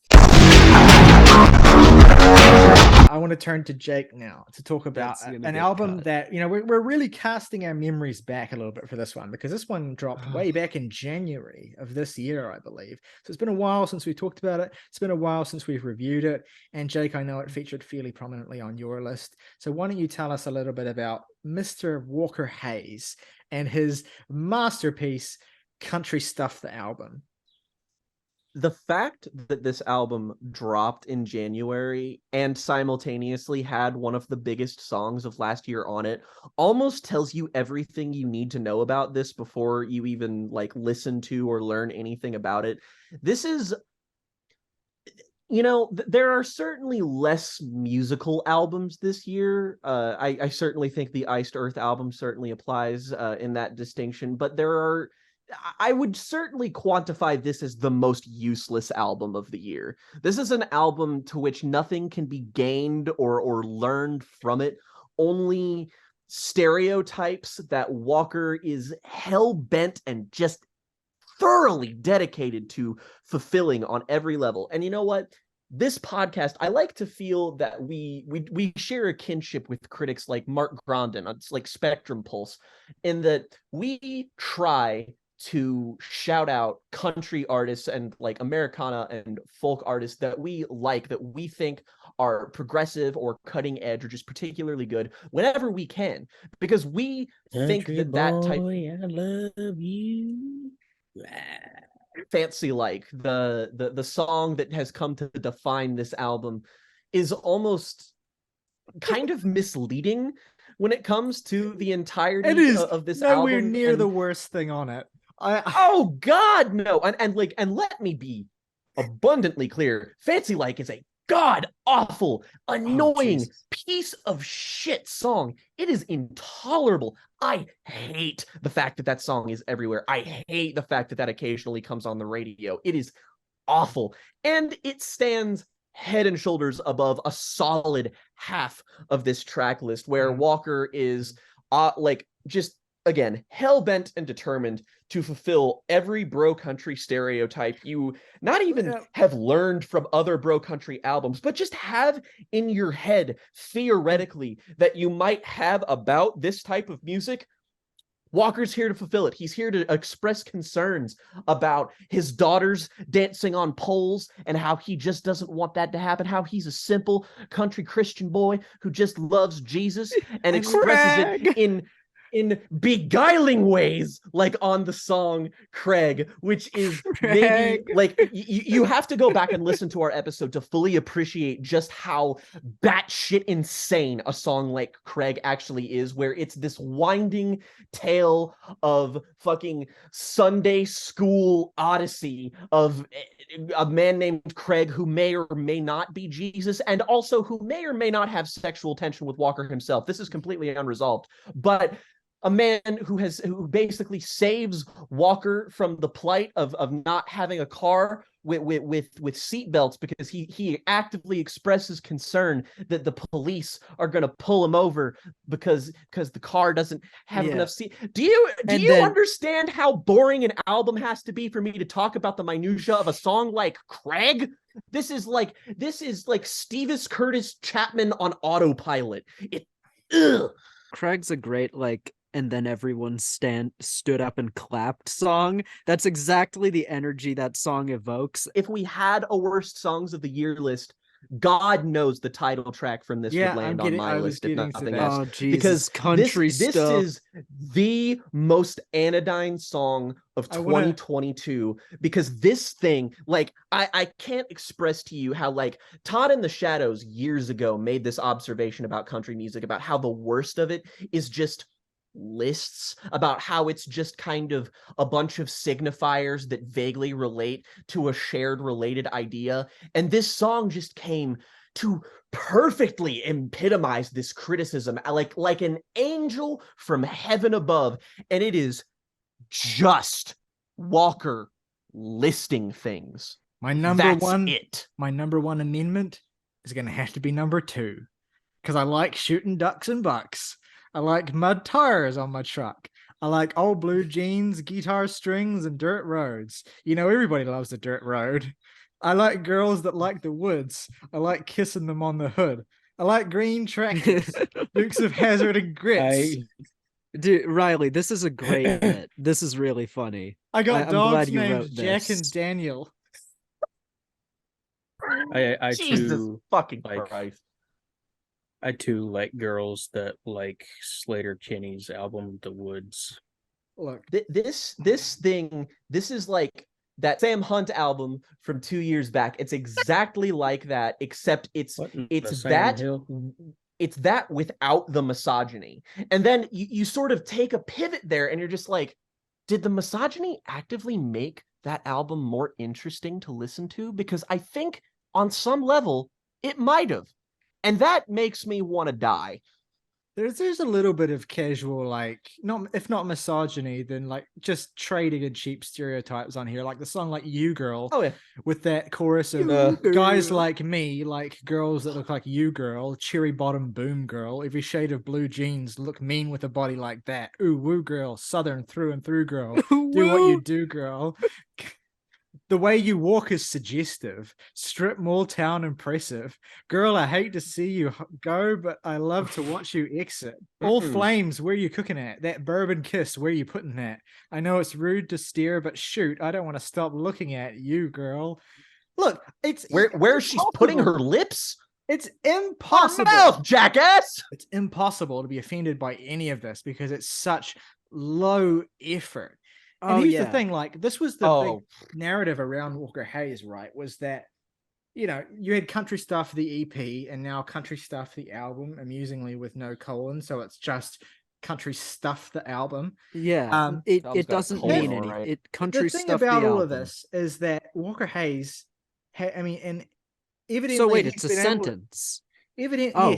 I want to turn to Jake now to talk about an album that, we're really casting our memories back a little bit for this one, because this one dropped way back in January of this year, I believe. So it's been a while since we talked about it. It's been a while since we've reviewed it. And Jake, I know it featured fairly prominently on your list. So why don't you tell us a little bit about Mr. Walker Hayes and his masterpiece, Country Stuff, the album? The fact that this album dropped in January and simultaneously had one of the biggest songs of last year on it almost tells you everything you need to know about this before you even listen to or learn anything about it. This is, there are certainly less musical albums this year. I certainly think the Iced Earth album certainly applies in that distinction, but I would certainly quantify this as the most useless album of the year. This is an album to which nothing can be gained or learned from it, only stereotypes that Walker is hell-bent and just thoroughly dedicated to fulfilling on every level. And you know what? This podcast, I like to feel that we share a kinship with critics like Mark Grondin. It's like Spectrum Pulse, in that we try to shout out country artists and Americana and folk artists that we like, that we think are progressive or cutting edge or just particularly good whenever we can, because we think that type. I love you. Fancy the song that has come to define this album is almost kind of misleading when it comes to the entirety of this album. Nowhere near the worst thing on it. Oh God, no! And let me be abundantly clear: Fancy Like is a god awful, annoying Jesus. piece of shit song. It is intolerable. I hate the fact that that song is everywhere. I hate the fact that that occasionally comes on the radio. It is awful. And it stands head and shoulders above a solid half of this track list, where Walker is like just again hell-bent and determined to fulfill every bro country stereotype you not even have learned from other bro country albums, but just have in your head theoretically that you might have about this type of music. Walker's here to fulfill it. He's here to express concerns about his daughters dancing on poles and how he just doesn't want that to happen, how he's a simple country Christian boy who just loves Jesus and expresses it in beguiling ways, like on the song Craig, which is maybe like you have to go back and listen to our episode to fully appreciate just how batshit insane a song like Craig actually is, where it's this winding tale of fucking Sunday school odyssey of a man named Craig who may or may not be Jesus, and also who may or may not have sexual tension with Walker himself. This is completely unresolved, but a man who basically saves Walker from the plight of not having a car with seatbelts, because he actively expresses concern that the police are going to pull him over because the car doesn't have enough seat. Do you understand how boring an album has to be for me to talk about the minutia of a song like Craig? This is like Stevis Curtis Chapman on autopilot. Craig's a great and then everyone stood up and clapped song. That's exactly the energy that song evokes. If we had a worst songs of the year list, God knows the title track from this would land on my list, if nothing else. Oh, Jesus. Because country this stuff. is the most anodyne song of 2022. Because this thing, I can't express to you how, Todd in the Shadows years ago made this observation about country music, about how the worst of it is just lists, about how it's just kind of a bunch of signifiers that vaguely relate to a shared related idea. And this song just came to perfectly epitomize this criticism, like an angel from heaven above. And it is just Walker listing things. My number one amendment is going to have to be number 2, because I like shooting ducks and bucks. I like mud tires on my truck. I like old blue jeans, guitar strings, and dirt roads. Everybody loves a dirt road. I like girls that like the woods. I like kissing them on the hood. I like green tractors, Dukes of Hazzard, and grits. Dude, Riley, this is a great bit. This is really funny. I got dogs named wrote Jack this. and Daniel. I Jesus too fucking like- Christ. I too like girls that like Slater Kinney's album The Woods. Look, This is like that Sam Hunt album from 2 years back. It's exactly like that, except it's that without the misogyny. And then you sort of take a pivot there, and you're just like, did the misogyny actively make that album more interesting to listen to? Because I think on some level it might have. And that makes me want to die. There's a little bit of casual, if not misogyny, then just trading in cheap stereotypes on here. Like the song You Girl, with that chorus of guys like me, like girls that look like you girl, cherry bottom boom girl, every shade of blue jeans, look mean with a body like that. Ooh, woo girl, southern through and through girl, do what you do girl. The way you walk is suggestive. Strip mall town impressive. Girl, I hate to see you go, but I love to watch you exit. All flames, where you cooking at? That bourbon kiss, where you putting that? I know it's rude to stare, but shoot, I don't want to stop looking at you, girl. Look, it's where she's putting her lips. It's impossible. Mouth, jackass. It's impossible to be offended by any of this because it's such low effort. And here's the thing, this was the big narrative around Walker Hayes, right? Was that, you had Country Stuff, the EP, and now Country Stuff, the album, amusingly with no colon. So it's just Country Stuff, the album. Yeah. It doesn't mean anything. Right? Country the thing Stuff, about the all album. of this is that Walker Hayes, and evidently, So wait, he's it's a been able- sentence. Evidently, Oh.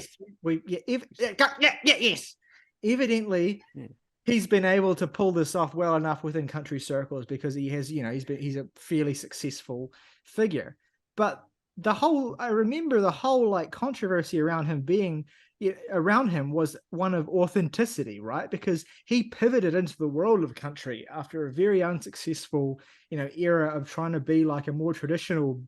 yes. Evidently, Yeah. he's been able to pull this off well enough within country circles because he has, he's a fairly successful figure. But I remember the whole like controversy around him was one of authenticity, right? Because he pivoted into the world of country after a very unsuccessful, era of trying to be like a more traditional,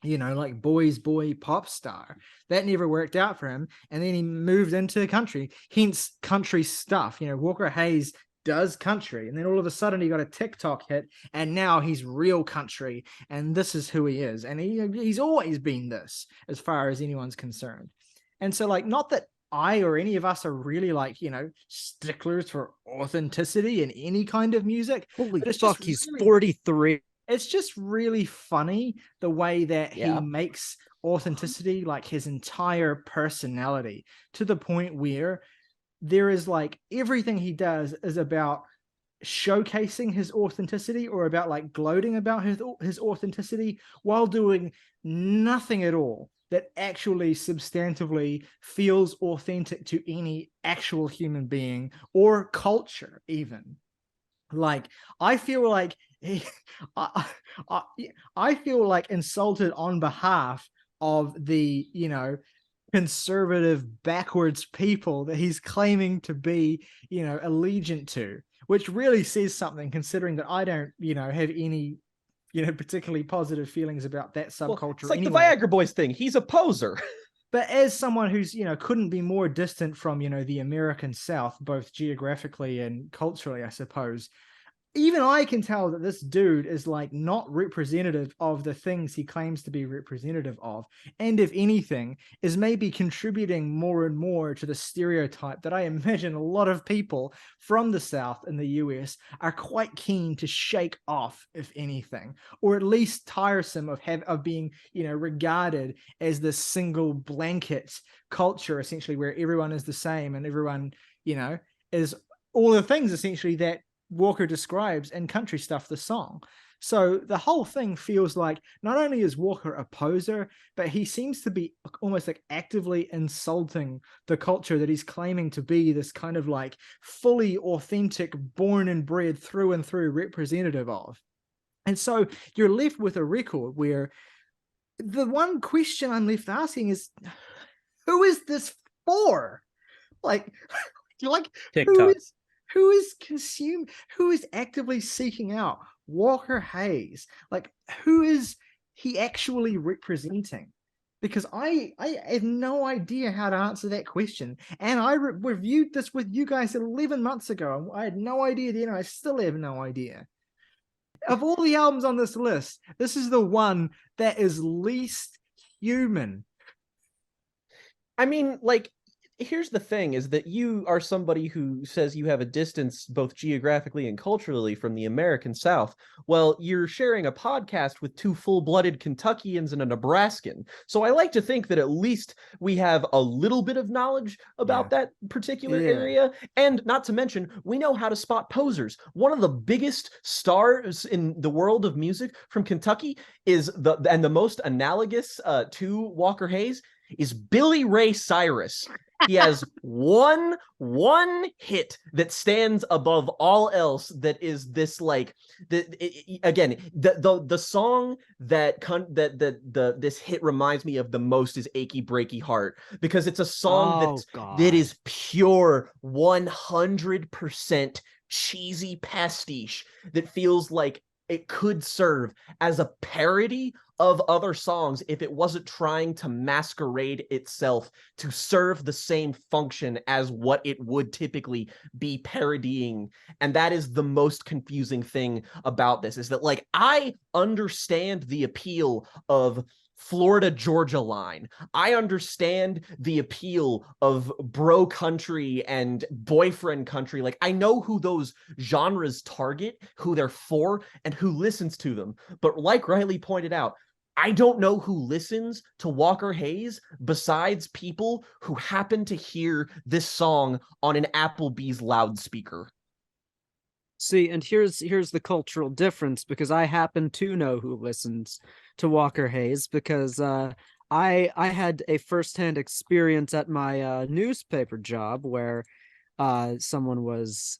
like boy pop star. That never worked out for him. And then he moved into country, hence country stuff. Walker Hayes does country. And then all of a sudden he got a TikTok hit and now he's real country. And this is who he is. And he's always been this as far as anyone's concerned. And so like, not that I or any of us are really like, sticklers for authenticity in any kind of music. Holy but it's fuck, just he's really- 43. It's just really funny the way that Yeah. he makes authenticity like his entire personality, to the point where there is like everything he does is about showcasing his authenticity or about like gloating about his authenticity while doing nothing at all that actually substantively feels authentic to any actual human being or culture even. Like, I feel like I feel like insulted on behalf of the, conservative backwards people that he's claiming to be, allegiant to, which really says something considering that I don't, have any, particularly positive feelings about that Well, subculture. it's like anyway. the Viagra Boys thing. He's a poser. But as someone who's, couldn't be more distant from, the American South, both geographically and culturally, I suppose, even I can tell that this dude is like not representative of the things he claims to be representative of. And if anything, is maybe contributing more and more to the stereotype that I imagine a lot of people from the South in the US are quite keen to shake off, if anything, or at least tiresome of being, regarded as this single blanket culture, essentially, where everyone is the same and everyone, is all the things essentially that Walker describes in Country Stuff, the song. So the whole thing feels like not only is Walker a poser, but he seems to be almost like actively insulting the culture that he's claiming to be this kind of like fully authentic, born and bred through and through representative of. And so you're left with a record where the one question I'm left asking is, who is this for? Like TikTok. who is actively seeking out Walker Hayes? Like, who is he actually representing? Because I have no idea how to answer that question. And I reviewed this with you guys 11 months ago. I had no idea then. I still have no idea. Of all the albums on this list, this is the one that is least human. I mean, like, here's the thing, is that you are somebody who says you have a distance both geographically and culturally from the American South. Well, you're sharing a podcast with two full-blooded Kentuckians and a Nebraskan. So I like to think that at least we have a little bit of knowledge about that particular area. And not to mention, we know how to spot posers. One of the biggest stars in the world of music from Kentucky is the most analogous to Walker Hayes is Billy Ray Cyrus. He has one hit that stands above all else, that is this like the song that this hit reminds me of the most is Achy Breaky Heart, because it's a song that is pure 100% cheesy pastiche that feels like it could serve as a parody of other songs if it wasn't trying to masquerade itself to serve the same function as what it would typically be parodying. And that is the most confusing thing about this, is that, like, I understand the appeal of Florida Georgia Line. I understand the appeal of bro country and boyfriend country. Like, I know who those genres target, who they're for, and who listens to them. But like Riley pointed out, I don't know who listens to Walker Hayes besides people who happen to hear this song on an Applebee's loudspeaker. See, and here's the cultural difference, because I happen to know who listens to Walker Hayes, because I had a firsthand experience at my newspaper job where someone was,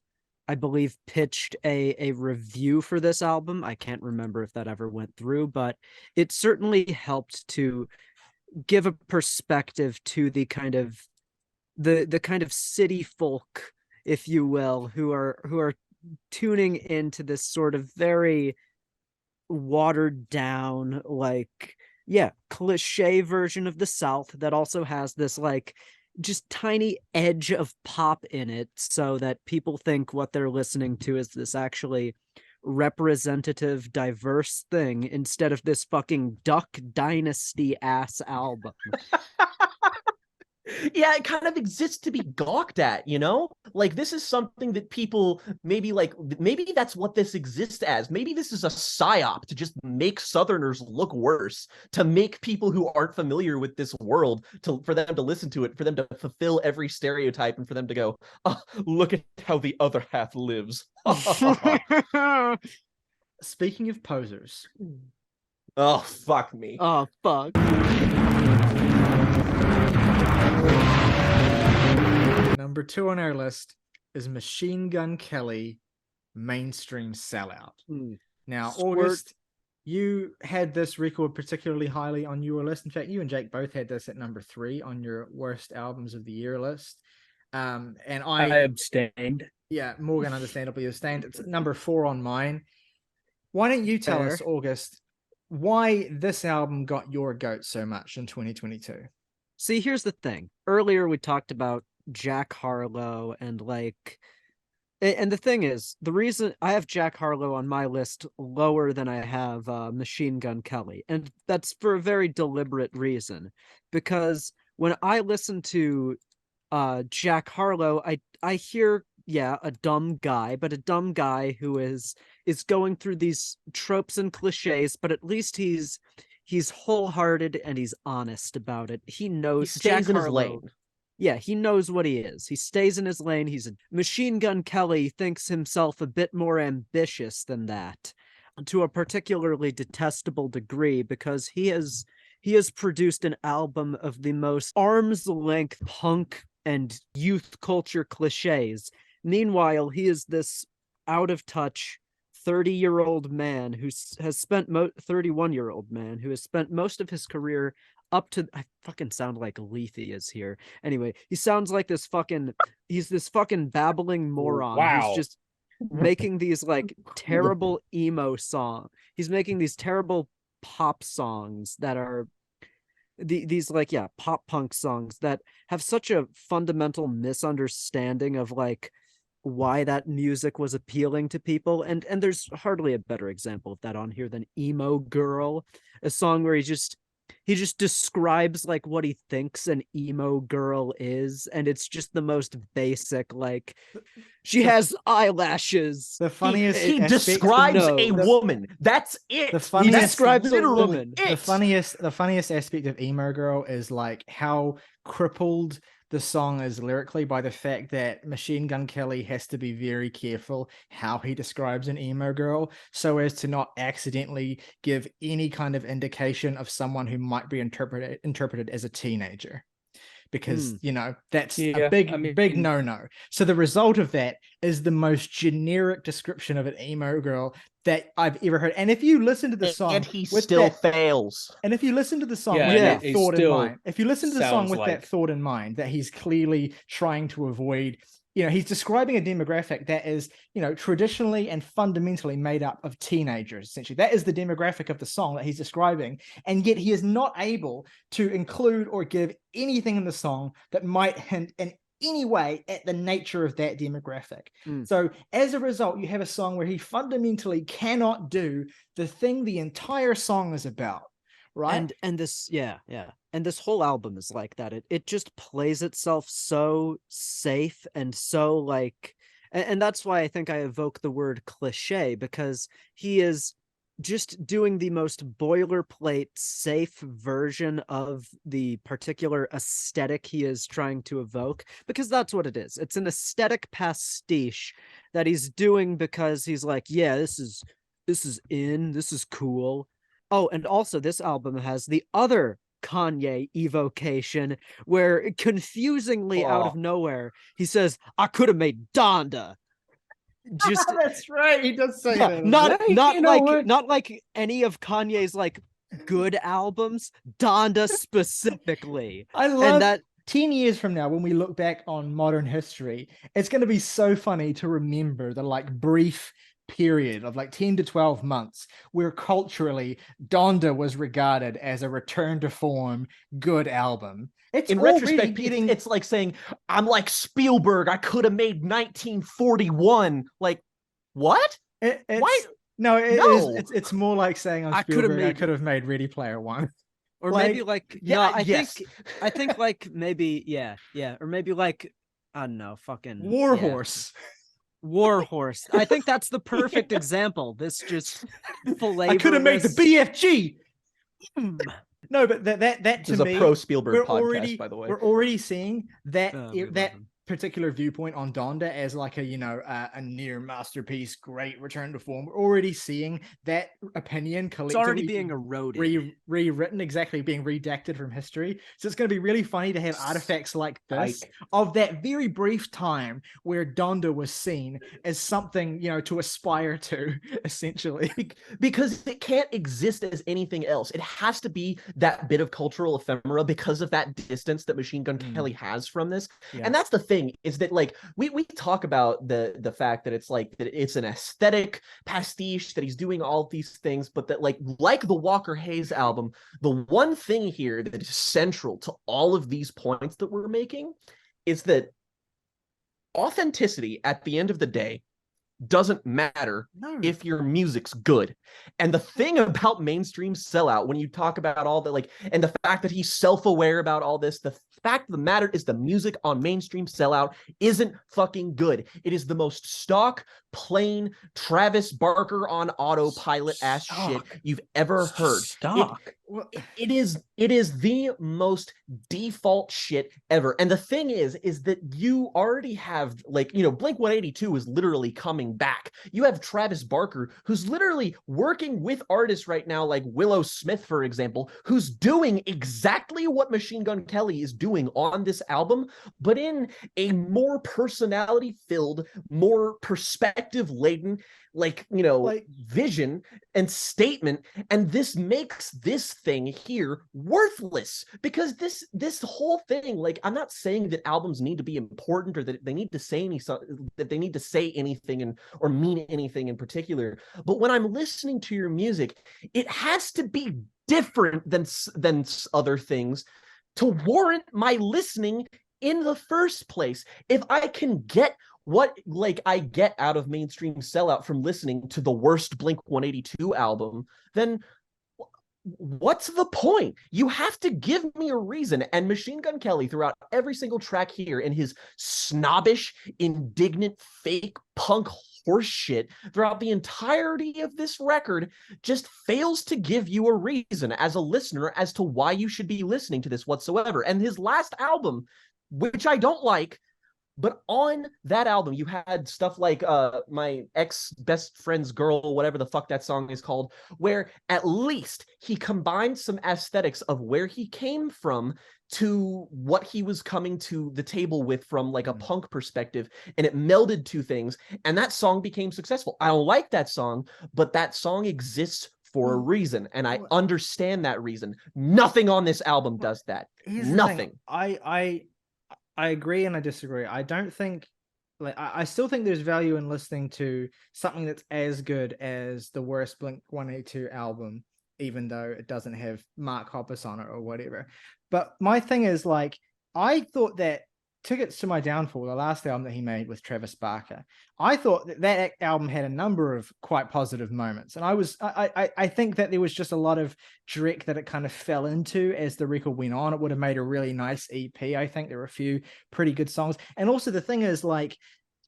I believe, pitched a review for this album. I can't remember if that ever went through, but it certainly helped to give a perspective to the kind of city folk, if you will, who are tuning into this sort of very watered down, like, yeah, cliche version of the South that also has this like just tiny edge of pop in it, so that people think what they're listening to is this actually representative, diverse thing instead of this fucking Duck Dynasty ass album. Yeah, it kind of exists to be gawked at, you know? Like, this is something that people maybe like, maybe that's what this exists as. Maybe this is a psyop to just make Southerners look worse, to make people who aren't familiar with this world, for them to listen to it, for them to fulfill every stereotype, and for them to go, oh, look at how the other half lives. Speaking of posers, Oh, fuck me. Oh, fuck. number 2 on our list is Machine Gun Kelly, Mainstream Sellout. Now, Squirt. August, you had this record particularly highly on your list. In fact, you and Jake both had this at number 3 on your worst albums of the year list. And I abstained. yeah, Morgan understandably abstained. It's number 4 on mine. Why don't you tell us, August, why this album got your goat so much in 2022? See, here's the thing. Earlier we talked about Jack Harlow and and the thing is, the reason I have Jack Harlow on my list lower than I have Machine Gun Kelly, and that's for a very deliberate reason, because when I listen to Jack Harlow, I hear, yeah, a dumb guy, but a dumb guy who is going through these tropes and cliches, but at least he's wholehearted and he's honest about it. He knows, He stays Jack in his Harlow, lane. yeah, he knows what he is. He stays in his lane. He's a Machine Gun Kelly thinks himself a bit more ambitious than that, to a particularly detestable degree, because he has produced an album of the most arm's length punk and youth culture cliches. Meanwhile, he is this out of touch 30-year-old man who has spent 31-year-old man who has spent most of his career up to, I fucking sound like Lethe is here. Anyway, he sounds like he's this fucking babbling moron. Wow. Who's just making these like terrible emo songs. He's making these terrible pop songs that are these like, yeah, pop punk songs that have such a fundamental misunderstanding of like why that music was appealing to people, and there's hardly a better example of that on here than Emo Girl, a song where he just describes like what he thinks an emo girl is, and it's just the most basic, like, she has eyelashes. The funniest He aspect- describes No. a woman. That's it. The He funniest- describes a literally woman. it. the funniest aspect of Emo Girl is like how crippled the song is lyrically by the fact that Machine Gun Kelly has to be very careful how he describes an emo girl so as to not accidentally give any kind of indication of someone who might be interpreted as a teenager. Because, you know, that's a big no-no. So the result of that is the most generic description of an emo girl that I've ever heard. And if you listen to the song, And he with still that- fails. and if you listen to the song Yeah, with that it thought in still mind, if you listen to the song sounds with that like- thought in mind, that he's clearly trying to avoid, you know, he's describing a demographic that is, you know, traditionally and fundamentally made up of teenagers, essentially. That is the demographic of the song that he's describing. And yet he is not able to include or give anything in the song that might hint in any way at the nature of that demographic. So as a result, you have a song where he fundamentally cannot do the thing the entire song is about, right? And this, yeah, and this whole album is like that. It just plays itself so safe and so like, and that's why I think I evoke the word cliche, because he is just doing the most boilerplate safe version of the particular aesthetic he is trying to evoke, because that's what it is. It's an aesthetic pastiche that he's doing because he's like, yeah, this is cool. Oh, and also this album has the other Kanye evocation, where confusingly out of Oh. nowhere he says, "I could have made Donda." Just That's right. He does say yeah, that. not Right, not you know like what? not like any of Kanye's like good albums, Donda specifically. I And love that 10 years from now, when we look back on modern history, it's going to be so funny to remember the like brief period of like 10 to 12 months where culturally Donda was regarded as a return to form good album. It's In already retrospect, getting it's like saying, I'm like Spielberg, I could have made 1941. Like, what? it's Why? no, it No. is it's more like saying I'm I could have Spielberg, I made, could have made Ready Player One. or like, maybe like Yeah, no, I yes. think like maybe yeah, or maybe like I don't know, fucking Warhorse. Warhorse. I think that's the perfect example. This just I could have made the flavorless- BFG. No, but that This to is a me, pro Spielberg we're podcast, by the way. we're already seeing that we love that him. particular viewpoint on Donda as like a a near masterpiece, great return to form. We're already seeing that opinion It's collectively already being eroded. rewritten, exactly, being redacted from history. So it's going to be really funny to have artifacts like this Ike. of that very brief time where Donda was seen as something, to aspire to, essentially. Because it can't exist as anything else. It has to be that bit of cultural ephemera because of that distance that Machine Gun Kelly has from this. Yeah. And that's the thing, is that like we talk about the fact that it's like that it's an aesthetic pastiche, that he's doing all of these things, but that like the Walker Hayes album, the one thing here that is central to all of these points that we're making is that authenticity at the end of the day doesn't matter No. if your music's good. And the thing about mainstream sellout, when you talk about all the like, and the fact that he's self-aware about all this, the fact of the matter is the music on mainstream sellout isn't fucking good. It is the most stock, plain Travis Barker on autopilot ass shit you've ever heard. Stock. It is the most default shit ever. And the thing is that you already have like, Blink-182 is literally coming back. You have Travis Barker, who's literally working with artists right now, like Willow Smith, for example, who's doing exactly what Machine Gun Kelly is doing on this album, but in a more personality filled, more perspective laden, like vision and statement. And this makes this thing here worthless, because this whole thing, like, I'm not saying that albums need to be important or that they need to say anything or mean anything in particular, but when I'm listening to your music, it has to be different than other things to warrant my listening in the first place. If I can get what I get out of mainstream sellout from listening to the worst Blink-182 album, then what's the point? You have to give me a reason. And Machine Gun Kelly, throughout every single track here, in his snobbish, indignant, fake punk horseshit, throughout the entirety of this record, just fails to give you a reason as a listener as to why you should be listening to this whatsoever. And his last album, which I don't like, but on that album, you had stuff like My Ex-Best Friend's Girl, whatever the fuck that song is called, where at least he combined some aesthetics of where he came from to what he was coming to the table with from like a punk perspective, and it melded two things, and that song became successful. I don't like that song, but that song exists for a reason, and I understand that reason. Nothing on this album does that. Nothing. I agree and I disagree. I don't think, I still think there's value in listening to something that's as good as the worst Blink-182 album, even though it doesn't have Mark Hoppus on it or whatever. But my thing is, I thought that Tickets to My Downfall, the last album that he made with Travis Barker, I thought that album had a number of quite positive moments. And I think that there was just a lot of dreck that it kind of fell into as the record went on. It would have made a really nice EP. I think there were a few pretty good songs. And also the thing is,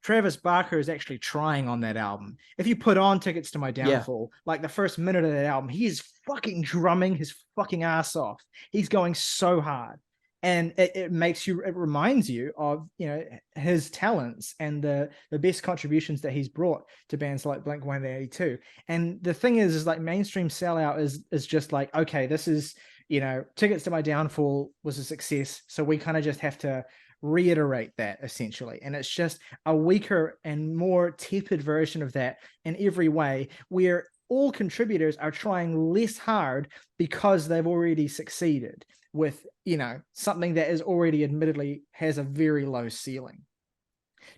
Travis Barker is actually trying on that album. If you put on Tickets to My Downfall, the first minute of that album, he is fucking drumming his fucking ass off. He's going so hard. And it reminds you of, his talents and the best contributions that he's brought to bands like Blink-182. And the thing is mainstream sellout is just okay, this is Tickets to My Downfall was a success. So we kind of just have to reiterate that essentially. And it's just a weaker and more tepid version of that in every way, where all contributors are trying less hard because they've already succeeded with, something that is already admittedly has a very low ceiling.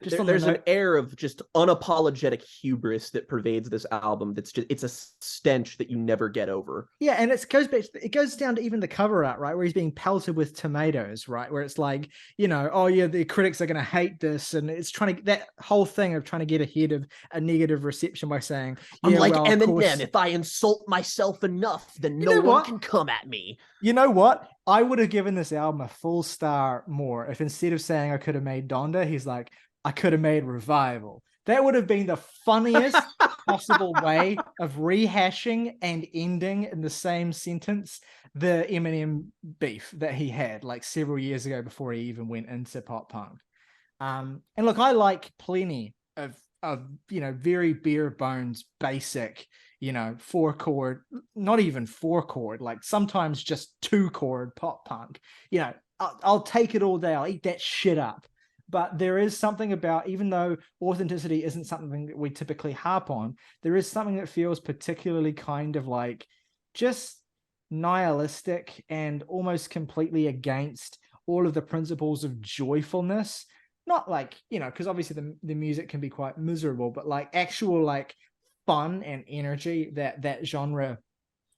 There's an air of just unapologetic hubris that pervades this album. It's a stench that you never get over. Yeah, and it goes down to even the cover art, right, where he's being pelted with tomatoes, right, where it's like, oh yeah, the critics are going to hate this, and it's that whole thing of trying to get ahead of a negative reception by saying, I'm like Eminem, if I insult myself enough, then no one can come at me. You know what? I would have given this album a full star more if instead of saying I could have made Donda, he's like, I could have made Revival. That would have been the funniest possible way of rehashing and ending in the same sentence the Eminem beef that he had like several years ago before he even went into pop punk. And look, I like plenty of very bare bones, basic, 4-chord, not even 4-chord, like sometimes just 2-chord pop punk. I'll take it all day. I'll eat that shit up. But there is something about, even though authenticity isn't something that we typically harp on, there is something that feels particularly kind of like just nihilistic and almost completely against all of the principles of joyfulness. Not like, because obviously the music can be quite miserable, but like actual like fun and energy that genre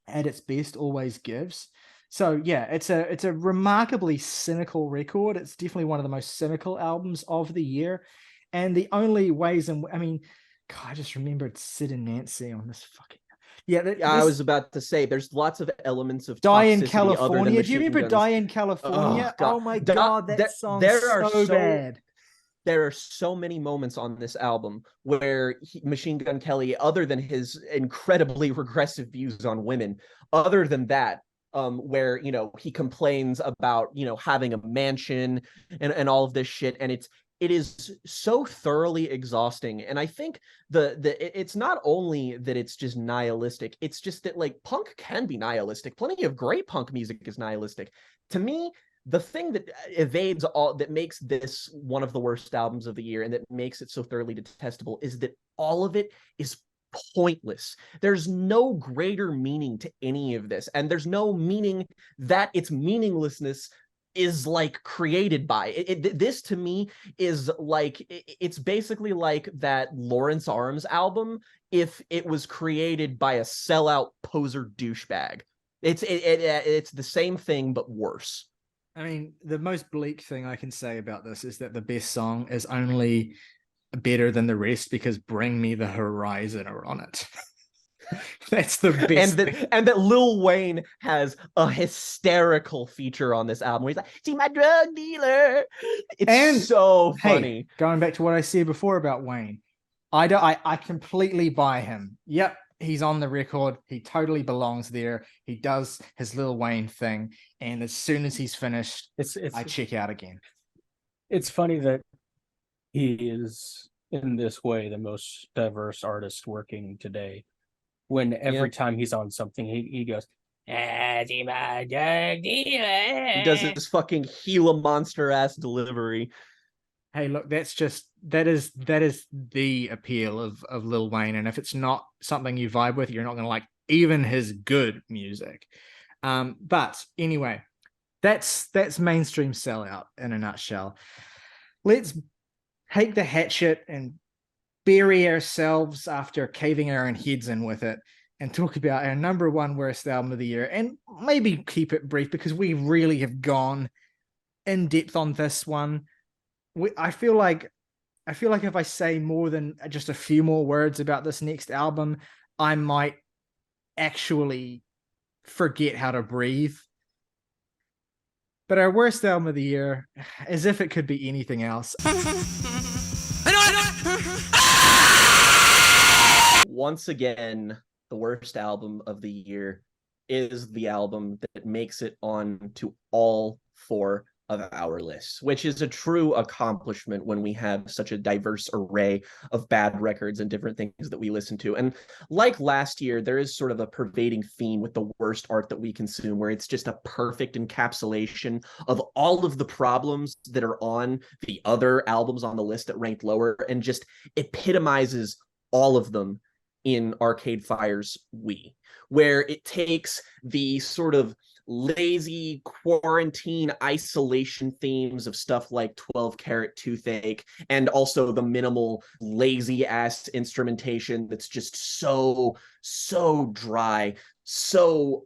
at its best always gives. So yeah, it's a remarkably cynical record. It's definitely one of the most cynical albums of the year. And the only ways God, I just remembered Sid and Nancy on this fucking. Yeah, I was about to say there's lots of elements of Die in toxicity California. other than Do you remember Guns. Die in California? Oh my God, that song is so bad. There are so many moments on this album where Machine Gun Kelly, other than his incredibly regressive views on women, other than that, where he complains about having a mansion and all of this shit, and it is so thoroughly exhausting. And I think it's not only that it's just nihilistic, it's just that like punk can be nihilistic. Plenty of great punk music is nihilistic. To me, the thing that evades all, that makes this one of the worst albums of the year and that makes it so thoroughly detestable, is that all of it is pointless. There's no greater meaning to any of this, and there's no meaning that its meaninglessness is like created by it. This to me is like, it's basically like that Lawrence Arms album if it was created by a sellout poser douchebag. It's the same thing but worse. I mean, the most bleak thing I can say about this is that the best song is only better than the rest because Bring Me the Horizon are on it. That's the best. And that Lil Wayne has a hysterical feature on this album where he's like, "See my drug dealer." It's so funny. Hey, going back to what I said before about Wayne, I completely buy him. Yep, he's on the record. He totally belongs there. He does his Lil Wayne thing, and as soon as he's finished, I check out again. It's funny that he is in this way the most diverse artist working today. When every time he's on something, he goes, he does this fucking Gila monster ass delivery. Hey, look, that is the appeal of Lil Wayne, and if it's not something you vibe with, you're not gonna like even his good music. But anyway, that's mainstream sellout in a nutshell. Let's take the hatchet and bury ourselves after caving our own heads in with it and talk about our number one worst album of the year, and maybe keep it brief because we really have gone in depth on this one. I feel like if I say more than just a few more words about this next album, I might actually forget how to breathe. But our worst album of the year, as if it could be anything else. Once again, the worst album of the year is the album that makes it on to all 4 of our lists, which is a true accomplishment when we have such a diverse array of bad records and different things that we listen to. And like last year, there is sort of a pervading theme with the worst art that we consume, where it's just a perfect encapsulation of all of the problems that are on the other albums on the list that ranked lower, and just epitomizes all of them in Arcade Fire's We, where it takes the sort of lazy quarantine isolation themes of stuff like 12-Carat Toothache, and also the minimal lazy ass instrumentation that's just so dry, so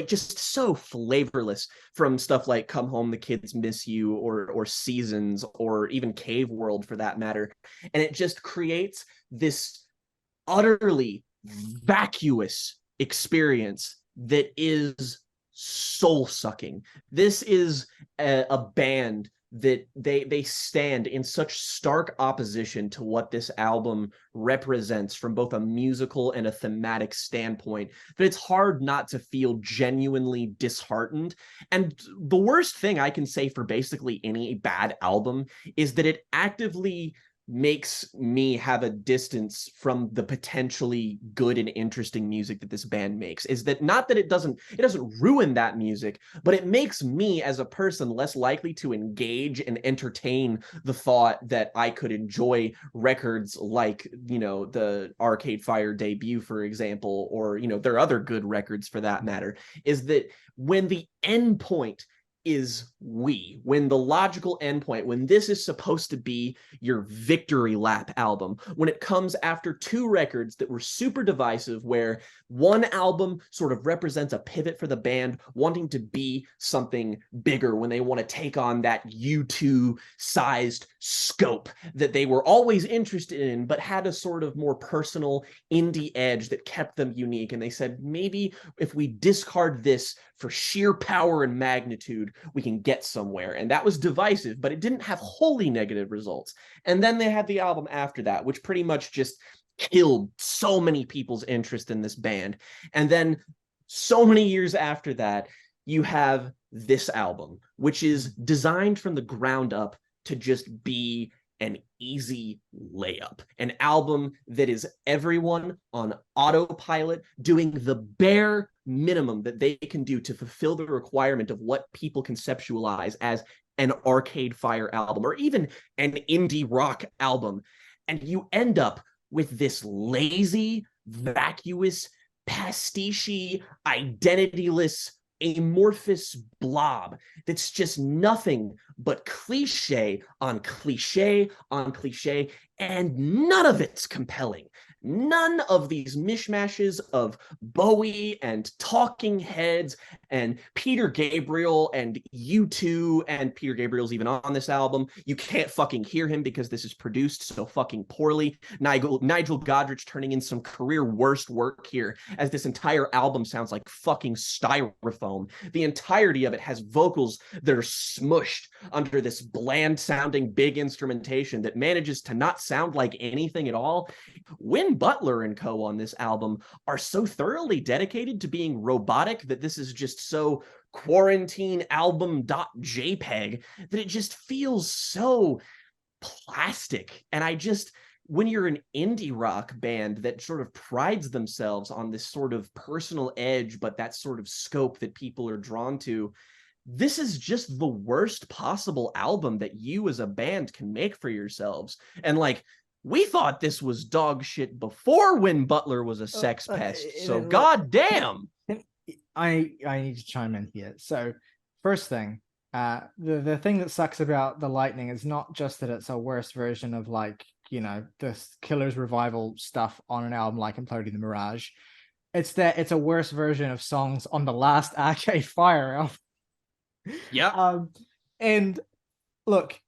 just so flavorless, from stuff like Come Home the Kids Miss You, or Seasons, or even Cave World for that matter. And it just creates this utterly vacuous experience that is soul-sucking. This is a band that they stand in such stark opposition to what this album represents from both a musical and a thematic standpoint, that it's hard not to feel genuinely disheartened. And the worst thing I can say for basically any bad album is that it actively makes me have a distance from the potentially good and interesting music that this band makes. Is that not that it doesn't ruin that music, but it makes me as a person less likely to engage and entertain the thought that I could enjoy records like, the Arcade Fire debut, for example, or there are other good records for that matter. Is that when the end point is when the logical endpoint, when this is supposed to be your victory lap album, when it comes after two records that were super divisive, where one album sort of represents a pivot for the band wanting to be something bigger, when they want to take on that U2 sized scope that they were always interested in, but had a sort of more personal indie edge that kept them unique. And they said, maybe if we discard this for sheer power and magnitude, we can get somewhere. And that was divisive, but it didn't have wholly negative results. And then they had the album after that, which pretty much just killed so many people's interest in this band. And then so many years after that, you have this album, which is designed from the ground up to just be an easy layup, an album that is everyone on autopilot doing the bare minimum that they can do to fulfill the requirement of what people conceptualize as an Arcade Fire album, or even an indie rock album. And you end up with this lazy, vacuous, pastiche, identityless, amorphous blob that's just nothing but cliche on cliche on cliche, and none of it's compelling. None of these mishmashes of Bowie and Talking Heads and Peter Gabriel and U2, and Peter Gabriel's even on this album. You can't fucking hear him because this is produced so fucking poorly. Nigel Godrich turning in some career worst work here, as this entire album sounds like fucking styrofoam. The entirety of it has vocals that are smushed under this bland sounding big instrumentation that manages to not sound like anything at all. Win Butler and co on this album are so thoroughly dedicated to being robotic that this is just so quarantine album.jpg that it just feels so plastic. And when you're an indie rock band that sort of prides themselves on this sort of personal edge, but that sort of scope that people are drawn to, this is just the worst possible album that you as a band can make for yourselves. And we thought this was dog shit before Win Butler was a sex pest. So goddamn. I need to chime in here. So first thing, the thing that sucks about The Lightning is not just that it's a worse version of this Killer's Revival stuff on an album like Imploding the Mirage. It's that it's a worse version of songs on the last Arcade Fire album. Yeah. And look,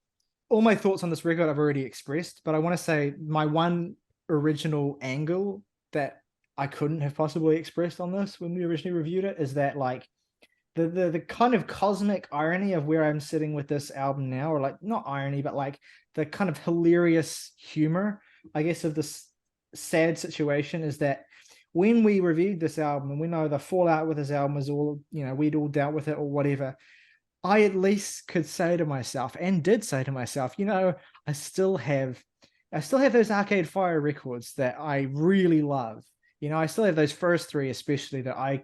all my thoughts on this record I've already expressed, but I want to say my one original angle that I couldn't have possibly expressed on this when we originally reviewed it is that the kind of cosmic irony of where I'm sitting with this album now, or not irony, but the kind of hilarious humor, I guess, of this sad situation, is that when we reviewed this album, and we know the fallout with this album was all, we'd all dealt with it or whatever, I at least could say to myself, and did say to myself, you know, I still have those Arcade Fire records that I really love. You know, I still have those first three, especially, that I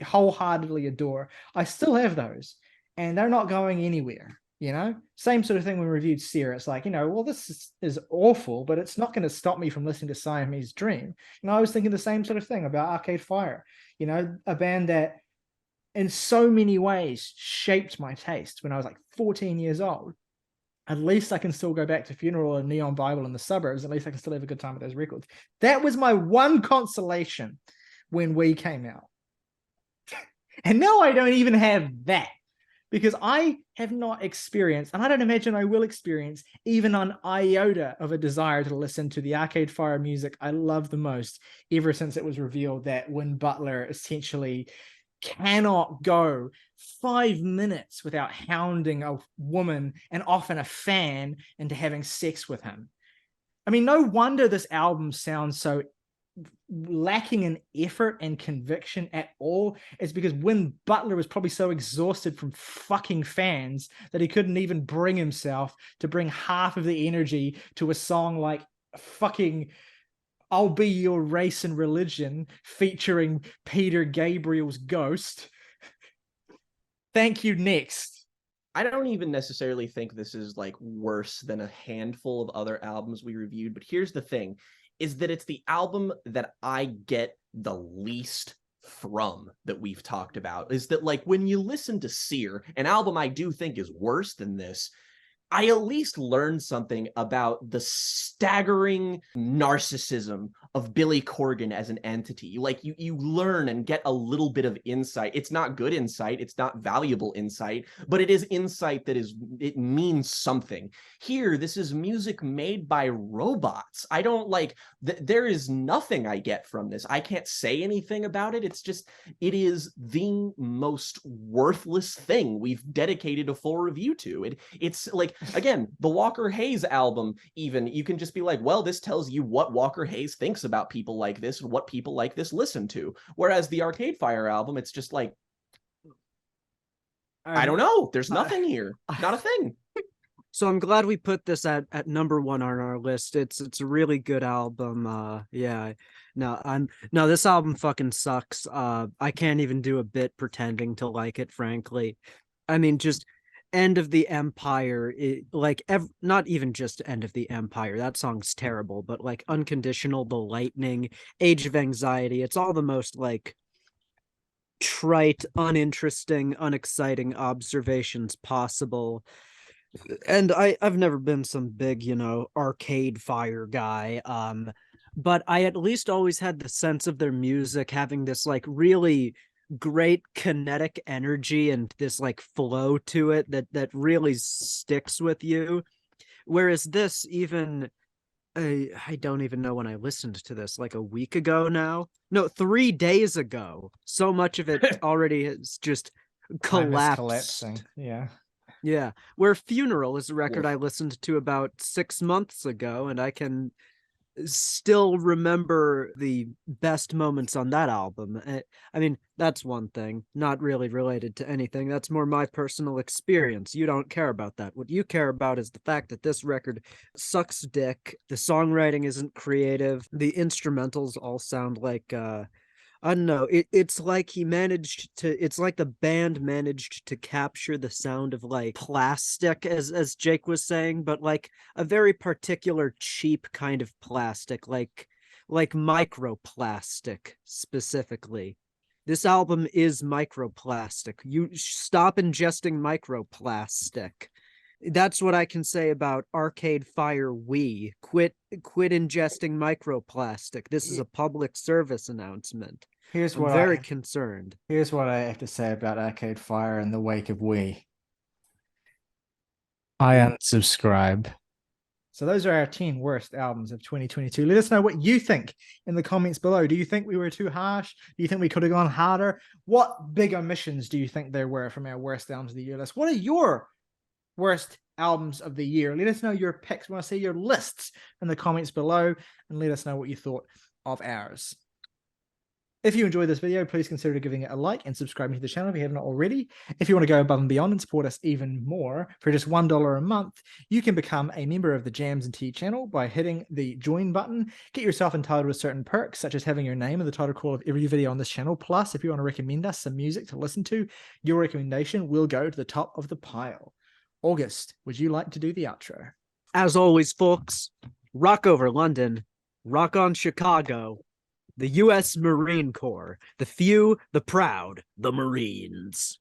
wholeheartedly adore. I still have those, and they're not going anywhere. You know, same sort of thing when we reviewed Sierra. It's like, you know, well, this is awful, but it's not going to stop me from listening to Siamese Dream. And I was thinking the same sort of thing about Arcade Fire. You know, a band that in so many ways shaped my taste when I was like 14 years old. At least I can still go back to Funeral and Neon Bible in the Suburbs. At least I can still have a good time with those records. That was my one consolation when we came out. And now I don't even have that, because I have not experienced, and I don't imagine I will experience, even an iota of a desire to listen to the Arcade Fire music I love the most ever since it was revealed that Win Butler essentially cannot go 5 minutes without hounding a woman, and often a fan, into having sex with him. I mean, no wonder this album sounds so lacking in effort and conviction at all. It's because Win Butler was probably so exhausted from fucking fans that he couldn't even bring himself to bring half of the energy to a song like fucking I'll Be Your Race and Religion featuring Peter Gabriel's Ghost. Thank you, next. I don't even necessarily think this is like worse than a handful of other albums we reviewed, but here's the thing, is that it's the album that I get the least from that we've talked about. Is that, like, when you listen to Sear, an album I do think is worse than this, I at least learned something about the staggering narcissism of Billy Corgan as an entity. Like, you learn and get a little bit of insight. It's not good insight, it's not valuable insight, but it is insight that it means something. Here, this is music made by robots. I don't like, there is nothing I get from this. I can't say anything about it. It's just, it is the most worthless thing we've dedicated a full review to. It's like, again, the Walker Hayes album, even, you can just be like, well, this tells you what Walker Hayes thinks about people like this and what people like this listen to. Whereas the Arcade Fire album, it's just like, I don't know. There's nothing here. Not a thing. So I'm glad we put this at number one on our list. It's a really good album. Yeah. No, this album fucking sucks. I can't even do a bit pretending to like it, frankly. I mean, just End of the Empire, not even just End of the Empire, that song's terrible, but like Unconditional, The Lightning, Age of Anxiety, it's all the most like trite, uninteresting, unexciting observations possible. And I've never been some big, Arcade Fire guy, but I at least always had the sense of their music having this like really great kinetic energy and this like flow to it that really sticks with you. Whereas this, even I don't even know when I listened to this, like a week ago now. No, 3 days ago. So much of it already has just collapsed. Collapsing. Yeah. Yeah. Where Funeral is a record I listened to about 6 months ago, and I can still remember the best moments on that album. I mean, that's one thing, not really related to anything. That's more my personal experience. You don't care about that. What you care about is the fact that this record sucks dick. The songwriting isn't creative. The instrumentals all sound like I don't know. It's like it's like the band managed to capture the sound of like plastic, as Jake was saying, but like a very particular cheap kind of plastic, like microplastic specifically. This album is microplastic. You stop ingesting microplastic. That's what I can say about Arcade Fire. Quit ingesting microplastic. This is a public service announcement. I'm very concerned. Here's what I have to say about Arcade Fire in the wake of I unsubscribe. So those are our 10 worst albums of 2022. Let us know what you think in the comments below. Do you think we were too harsh? Do you think we could have gone harder? What big omissions do you think there were from our worst albums of the year list? What are your worst albums of the year? Let us know your picks. We want to see your lists in the comments below, and let us know what you thought of ours. If you enjoyed this video, please consider giving it a like and subscribing to the channel if you haven't already. If you want to go above and beyond and support us even more, for just $1 a month, you can become a member of the Jams and Tea channel by hitting the join button. Get yourself entitled to certain perks, such as having your name in the title call of every video on this channel. Plus, if you want to recommend us some music to listen to, your recommendation will go to the top of the pile. August, would you like to do the outro? As always, folks, rock over London, rock on Chicago, the U.S. Marine Corps, the few, the proud, the Marines.